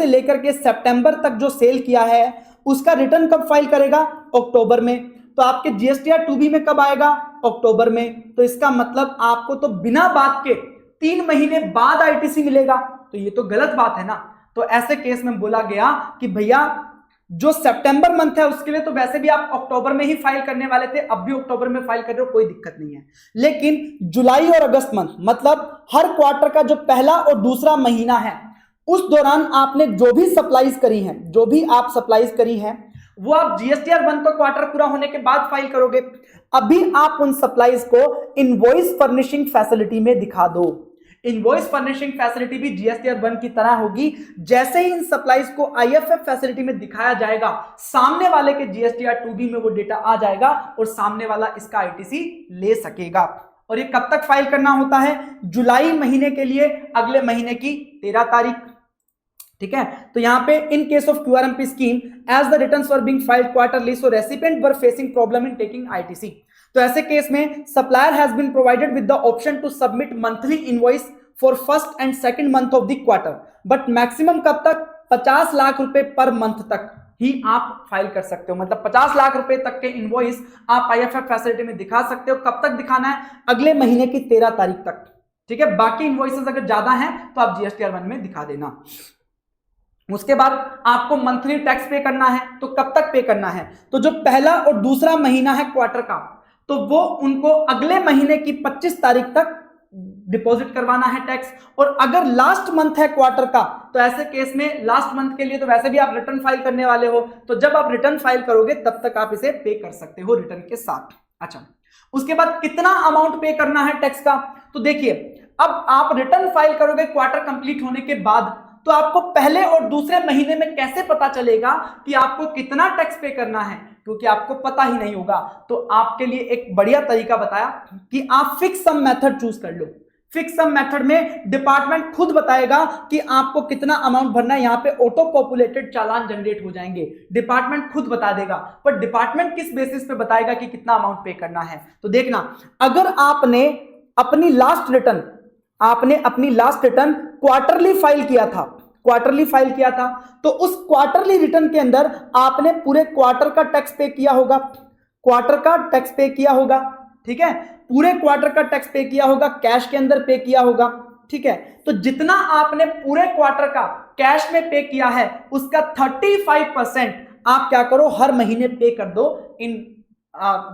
लेकर के सितंबर तक जो सेल किया है उसका रिटर्न कब फाइल करेगा, अक्टूबर में, तो आपके जीएसटीआर 2B में कब आएगा, अक्टूबर में, तो इसका मतलब आपको तो बिना बात के 3 महीने बाद आईटीसी मिलेगा, तो ये तो गलत बात है ना। तो ऐसे केस में बोला गया कि भैया जो सितंबर मंथ है उसके लिए तो वैसे भी आप अक्टूबर में ही फाइल करने वाले थे, अब भी अक्टूबर में फाइल कर रहे हो, कोई दिक्कत नहीं है, लेकिन जुलाई और अगस्त मंथ मतलब हर क्वार्टर का जो पहला और दूसरा महीना है उस दौरान आपने जो भी सप्लाईज करी है वो आप जीएसटीआर 1 तो क्वार्टर पूरा होने के बाद फाइल करोगे। अभी आप उन सप्लाईज को इनवॉइस फर्निशिंग फैसिलिटी में दिखा दो। इनवॉइस फर्निशिंग फैसिलिटी भी जीएसटीआर 1 की तरह होगी। जैसे ही इन सप्लाईज को आईएफएफ फैसिलिटी में दिखाया जाएगा, सामने वाले के जीएसटीआर 2B में वो डेटा आ जाएगा और सामने वाला इसका आईटीसी ले सकेगा। और ये कब तक फाइल करना होता है, जुलाई महीने के लिए अगले महीने की 13 तारीख, ठीक है। तो यहां पे in case of QRMP scheme as the returns were being filed quarterly so recipient were facing problem in taking ITC. तो ऐसे केस में supplier has been provided with the option to submit monthly invoice for first and second month of the quarter, but maximum कब तक, 50 लाख रुपए per month तक ही आप file कर सकते हो। मतलब 50 लाख रुपए तक के इनवॉइस आप आईएफएफ फैसिलिटी में दिखा सकते हो। कब तक दिखाना है, अगले महीने की 13 तारीख तक, ठीक है। बाकी इनवॉइसेस अगर ज्यादा हैं तो आप जीएसटीआर 1 में दिखा देना। उसके बाद आपको मंथली टैक्स पे करना है, तो कब तक पे करना है, तो जो पहला और दूसरा महीना है क्वार्टर का, तो वो उनको अगले महीने की 25 तारीख तक डिपॉजिट करवाना है टैक्स। और अगर लास्ट मंथ है क्वार्टर का, तो ऐसे केस में लास्ट मंथ के लिए तो वैसे भी आप रिटर्न फाइल करने वाले हो, तो जब आप रिटर्न फाइल करोगे तब तक आप इसे पे कर सकते हो रिटर्न के साथ। अच्छा, उसके बाद कितना अमाउंट पे करना है टैक्स का, तो देखिए अब आप रिटर्न फाइल करोगे क्वार्टर कंप्लीट होने के बाद, तो आपको पहले और दूसरे महीने में कैसे पता चलेगा कि आपको कितना टैक्स पे करना है, क्योंकि आपको पता ही नहीं होगा। तो आपके लिए एक बढ़िया तरीका बताया कि आप फिक्स सम मेथड चूज कर लो। फिक्स सम मेथड में डिपार्टमेंट खुद बताएगा कि आपको कितना अमाउंट भरना है। यहां पे ऑटो पॉपुलेटेड चालान जनरेट हो जाएंगे, डिपार्टमेंट खुद बता देगा। पर डिपार्टमेंट किस बेसिस पे बताएगा कि कितना अमाउंट पे करना है, तो देखना, अगर आपने अपनी लास्ट रिटर्न क्वार्टरली फाइल किया था, तो उस क्वार्टरली रिटर्न के अंदर आपने पूरे क्वार्टर का टैक्स पे किया होगा, ठीक है, पूरे क्वार्टर का टैक्स पे किया होगा, कैश के अंदर पे किया होगा, ठीक है। तो जितना आपने पूरे क्वार्टर का कैश में पे किया है उसका 35% आप क्या करो, हर महीने पे कर दो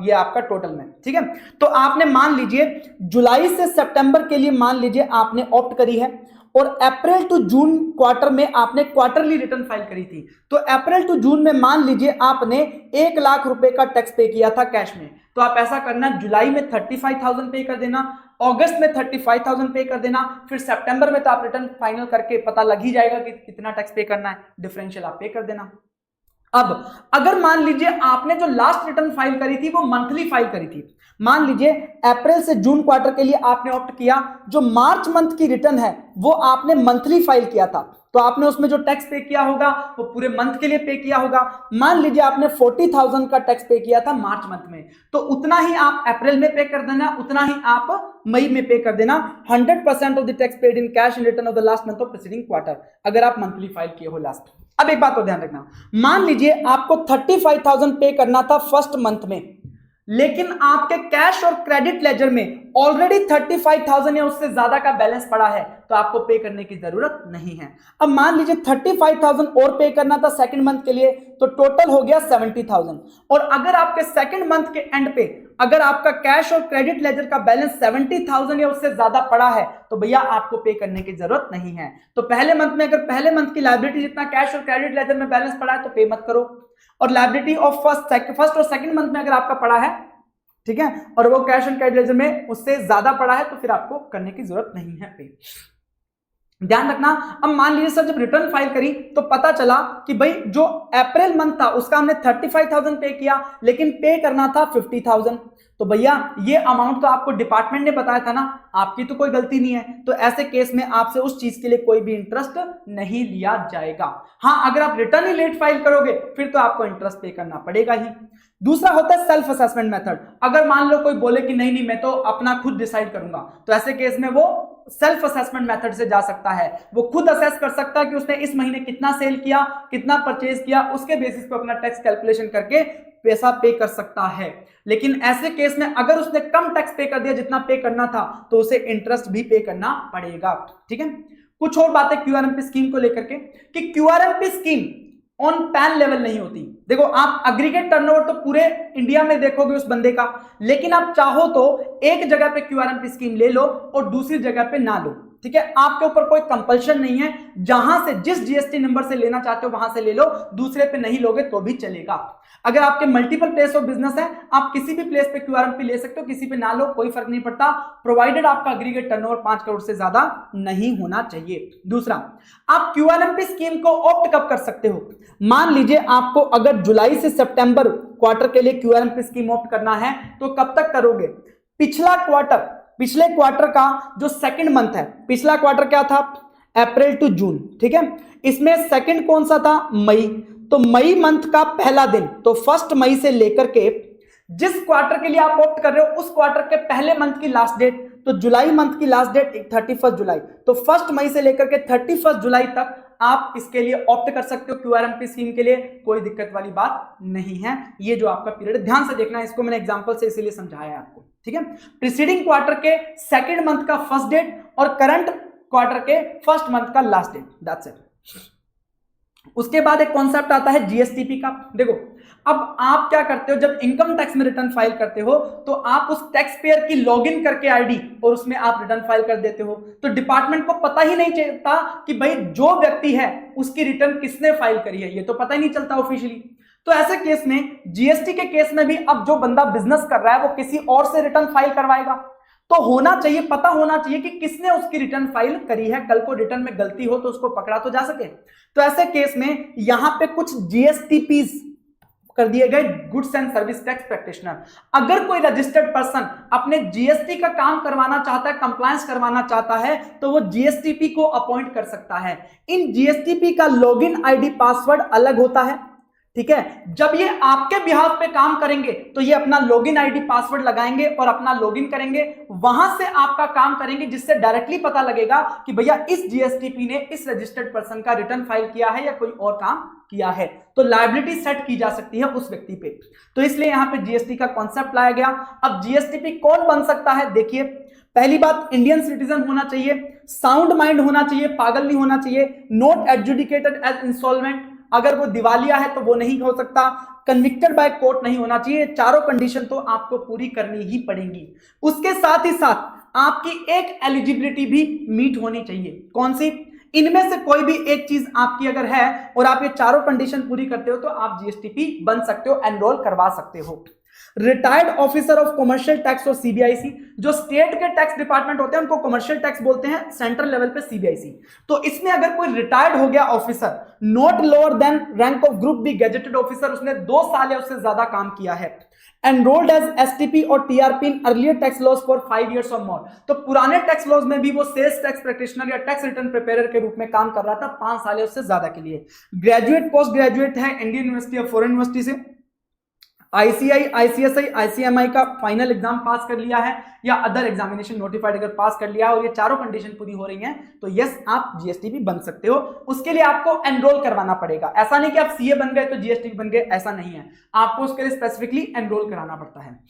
ये आपका टोटल में, ठीक है। तो आपने मान लीजिए जुलाई से सितंबर के लिए मान लीजिए आपने ऑप्ट करी है, और अप्रैल टू जून क्वार्टर में आपने क्वार्टरली रिटर्न फाइल करी थी, तो अप्रैल टू जून में मान लीजिए आपने 1 लाख रुपए का टैक्स पे किया था कैश में। तो आप ऐसा करना, जुलाई में 35,000 पे कर देना, अगस्त में 35,000 पे कर देना, फिर सितंबर में तो आप रिटर्न फाइनल करके पता लग ही जाएगा कि कितना टैक्स पे करना है, डिफरेंशियल आप पे कर देना। अब अगर मान लीजिए आपने जो लास्ट रिटर्न फाइल करी थी वो मंथली फाइल करी थी, मान लीजिए अप्रैल से जून क्वार्टर के लिए आपने ऑप्ट किया, जो मार्च मंथ की रिटर्न है वो आपने मंथली फाइल किया था, तो आपने उसमें जो टैक्स पे किया होगा वो पूरे मंथ के लिए पे किया होगा। मान लीजिए आपने 40,000 का टैक्स पे किया था मार्च मंथ में, तो उतना ही आप अप्रैल में पे कर देना, उतना ही आप मई में पे कर देना। 100% of the tax paid in cash in return of the last month of preceding quarter, अगर आप मंथली फाइल किए हो लास्ट। अब एक बात को ध्यान रखना, मान लीजिए आपको 35,000 पे करना था फर्स्ट मंथ में, लेकिन आपके कैश और क्रेडिट लेजर में ऑलरेडी 35,000 या उससे ज्यादा का बैलेंस पड़ा है, तो आपको पे करने की जरूरत नहीं है। अब मान लीजिए 35,000 और पे करना था सेकंड मंथ के लिए, तो टोटल हो गया 70,000। और अगर आपके सेकंड मंथ के एंड पे अगर आपका कैश और क्रेडिट लेजर का बैलेंस 70,000 या उससे ज्यादा पड़ा है, तो भैया आपको पे करने की जरूरत नहीं है। तो पहले मंथ में अगर पहले मंथ की लायबिलिटी जितना कैश और क्रेडिट लेजर में बैलेंस पड़ा है तो पे मत करो, और लायबिलिटी ऑफ फर्स्ट और सेकंड मंथ में अगर आपका पड़ा है, ठीक है, और वो कैश एंड क्रेडिट लेजर में उससे ज्यादा पड़ा है, तो फिर आपको करने की जरूरत नहीं है पे। ध्यान रखना। अब मान लीजिए सर जब रिटर्न फाइल करी तो पता चला कि भाई जो अप्रैल मंथ था उसका हमने 35,000 पे किया, लेकिन पे करना था 50,000। तो भैया ये अमाउंट तो आपको डिपार्टमेंट ने बताया था ना, आपकी तो कोई गलती नहीं है। तो ऐसे केस में आपसे उस चीज के लिए कोई भी इंटरेस्ट नहीं लिया जाएगा। हाँ, अगर आप रिटर्न ही लेट फाइल करोगे फिर तो आपको इंटरेस्ट पे करना पड़ेगा ही। दूसरा होता है सेल्फ असेसमेंट मेथड। अगर मान लो कोई बोले कि नहीं मैं तो अपना खुद डिसाइड करूंगा, तो ऐसे केस में वो सेल्फ असेसमेंट मेथड से जा सकता है। वो खुद असेस कर सकता है कि उसने इस महीने कितना सेल किया, कितना परचेज किया, उसके बेसिस पे अपना टैक्स कैलकुलेशन करके पैसा पे कर सकता है। लेकिन ऐसे केस में अगर उसने कम टैक्स पे कर दिया जितना पे करना था, तो उसे इंटरेस्ट भी पे करना पड़ेगा। ठीक है, कुछ और बातें क्यूआरएमपी स्कीम को लेकर के कि QRMP scheme on pan level नहीं होती। देखो आप एग्रीगेट टर्नओवर तो पूरे इंडिया में देखोगे उस बंदे का, लेकिन आप चाहो तो एक जगह पे क्यूआरएमपी स्कीम ले लो और दूसरी जगह पे ना लो। ठीक है, आपके ऊपर कोई कंपल्शन नहीं है, जहां से जिस जीएसटी नंबर से लेना चाहते हो वहां से ले लो, दूसरे पे नहीं लोगे तो भी चलेगा। अगर आपके मल्टीपल प्लेस ऑफ बिजनेस है, आप किसी भी प्लेस पे क्यूआरएमपी ले सकते हो, किसी पे ना लो कोई फर्क नहीं पड़ता, प्रोवाइडेड आपका एग्रीगेट टर्नओवर 5 करोड़ से ज्यादा नहीं होना चाहिए। दूसरा, आप क्यूआरएमपी स्कीम को ऑप्ट कब कर सकते हो? मान लीजिए आपको अगर जुलाई से सितंबर क्वार्टर के लिए क्यूआरएमपी स्कीम ऑप्ट करना है, तो कब तक करोगे? पिछला क्वार्टर, पिछले क्वार्टर का जो सेकंड मंथ है, पिछला क्वार्टर क्या था? अप्रैल टू जून। ठीक है, इसमें सेकंड कौन सा था? मई। तो मई मंथ का पहला दिन, तो 1 मई से लेकर के जिस क्वार्टर के लिए आप ऑप्ट कर रहे हो उस क्वार्टर के पहले मंथ की लास्ट डेट, तो जुलाई मंथ की लास्ट डेट 31 जुलाई, तो 1 मई से लेकर के 31 जुलाई तक आप इसके लिए ऑप्ट कर सकते हो क्यूआरएमपी स्कीम के लिए, कोई दिक्कत वाली बात नहीं है। ये जो आपका पीरियड, ध्यान से देखना है, इसको मैंने एग्जांपल से इसीलिए समझाया है आपको। ठीक है, प्रीसीडिंग क्वार्टर के सेकंड मंथ का फर्स्ट डेट और करंट क्वार्टर के फर्स्ट मंथ का लास्ट डेट, दैट्स इट। उसके बाद एक कॉन्सेप्ट आता है जीएसटीपी का। देखो अब आप क्या करते हो, जब इनकम टैक्स में रिटर्न फाइल करते हो तो आप उस टैक्स पेयर की लॉगिन करके आईडी और उसमें आप रिटर्न फाइल कर देते हो, तो डिपार्टमेंट को पता ही नहीं चलता कि भाई जो व्यक्ति है उसकी रिटर्न किसने फाइल करी है, ये तो पता ही नहीं चलता ऑफिशियली। तो ऐसे केस में जीएसटी के केस में भी अब जो बंदा बिजनेस कर रहा है वो किसी और से रिटर्न फाइल करवाएगा, तो होना चाहिए, पता होना चाहिए कि किसने उसकी रिटर्न फाइल करी है, कल को रिटर्न में गलती हो तो उसको पकड़ा तो जा सके। तो ऐसे केस में यहां पे कुछ जीएसटीपीज कर दिए गए, goods and service tax practitioner. अगर कोई रजिस्टर्ड पर्सन अपने जीएसटी का काम करवाना चाहता है, कंप्लायंस करवाना चाहता है, तो वो जीएसटीपी को अपॉइंट कर सकता है। इन जीएसटीपी का लॉगिन आईडी पासवर्ड अलग होता है। ठीक है, जब ये आपके बिहाफ पे काम करेंगे तो ये अपना लॉगिन आईडी पासवर्ड लगाएंगे और अपना लॉगिन करेंगे, वहां से आपका काम करेंगे, जिससे डायरेक्टली पता लगेगा कि भैया इस जीएसटीपी ने इस रजिस्टर्ड पर्सन का रिटर्न फाइल किया है या कोई और काम किया है, तो लायबिलिटी सेट की जा सकती है उस व्यक्ति पे। तो इसलिए यहां पे जीएसटी का कॉन्सेप्ट लाया गया। अब जीएसटीपी कौन बन सकता है? देखिए, पहली बात इंडियन सिटीजन होना चाहिए, साउंड माइंड होना चाहिए, पागल नहीं होना चाहिए, नॉट एडजुडिकेटेड एज इंस्टॉलमेंट, अगर वो दिवालिया है तो वो नहीं हो सकता, कन्विक्टेड बाय कोर्ट नहीं होना चाहिए। चारों कंडीशन तो आपको पूरी करनी ही पड़ेंगी। उसके साथ ही साथ आपकी एक एलिजिबिलिटी भी मीट होनी चाहिए। कौन सी? इनमें से कोई भी एक चीज आपकी अगर है और आप ये चारों कंडीशन पूरी करते हो तो आप जीएसटीपी बन सकते हो, एनरोल करवा सकते हो। Retired officer of commercial tax और सीबीआईसी, जो स्टेट के टैक्स डिपार्टमेंट होते हैं उनको कमर्शियल टैक्स बोलते हैं, सेंट्रल लेवल पे सीबीआईसी। तो इसमें अगर कोई रिटायर्ड हो गया officer, not lower than rank of group B gazetted officer, उसने 2 साल या उससे ज्यादा काम किया है, एनरोल्ड एज एसटीपी और TRP in earlier tax laws for 5 years और मोर, तो पुराने टैक्स लॉज में भी वो सेल्स टैक्स प्रैक्टिशनर या टैक्स रिटर्न प्रिपेयर के रूप में काम कर रहा था 5 साल या उससे ज्यादा के लिए। ग्रेजुएट, पोस्ट ग्रेजुएट है इंडियन यूनिवर्सिटी या फॉरेन यूनिवर्सिटी से, आईसीआई, आईसीएसआई, आईसीएमआई का फाइनल एग्जाम पास कर लिया है या अदर एग्जामिनेशन नोटिफाइड अगर पास कर लिया है और ये चारों कंडीशन पूरी हो रही हैं तो यस आप जीएसटीपी बन सकते हो। उसके लिए आपको एनरोल करवाना पड़ेगा। ऐसा नहीं कि आप सीए बन गए तो जीएसटीपी बन गए, ऐसा नहीं है, आपको उसके लिए स्पेसिफिकली एनरोल कराना पड़ता है।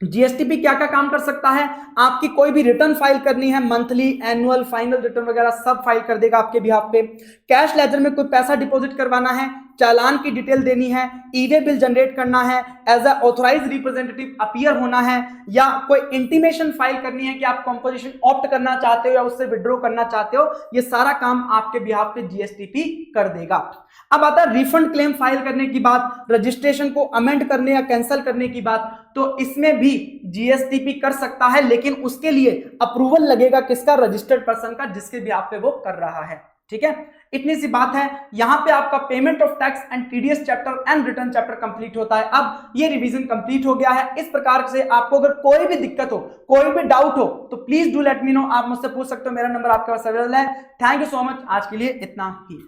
जीएसटीपी क्या क्या काम कर सकता है? आपकी कोई भी रिटर्न फाइल करनी है, मंथली, एनुअल, फाइनल रिटर्न वगैरह सब फाइल कर देगा आपके बिहाफ पे। कैश लेजर में कोई पैसा डिपॉजिट करवाना है, चालान की डिटेल देनी है, ई-वे बिल जनरेट करना है, as a authorized representative appear होना है, या कोई इंटीमेशन फाइल करनी है कि आप कंपोजिशन ऑप्ट करना चाहते हो या उससे विड्रॉ करना चाहते हो, ये सारा काम आपके बिहाफ पे जीएसटीपी कर देगा। अब आता है रिफंड क्लेम फाइल करने की बात, रजिस्ट्रेशन को अमेंड करने या कैंसिल करने की बात, तो इसमें भी जीएसटीपी कर सकता है, लेकिन उसके लिए अप्रूवल लगेगा किसका? रजिस्टर्ड पर्सन का, जिसके भी आप पे वो कर रहा है। ठीक है, इतनी सी बात है। यहां पे आपका payment of tax and TDS chapter and return chapter complete होता है। अब ये रिवीजन कंप्लीट हो गया है। इस प्रकार से आपको अगर कोई भी दिक्कत हो, कोई भी डाउट हो, तो please do let me know, आप मुझसे पूछ सकते हो, मेरा नंबर आपके पास अवेलेबल है। थैंक यू सो मच, आज के लिए इतना ही।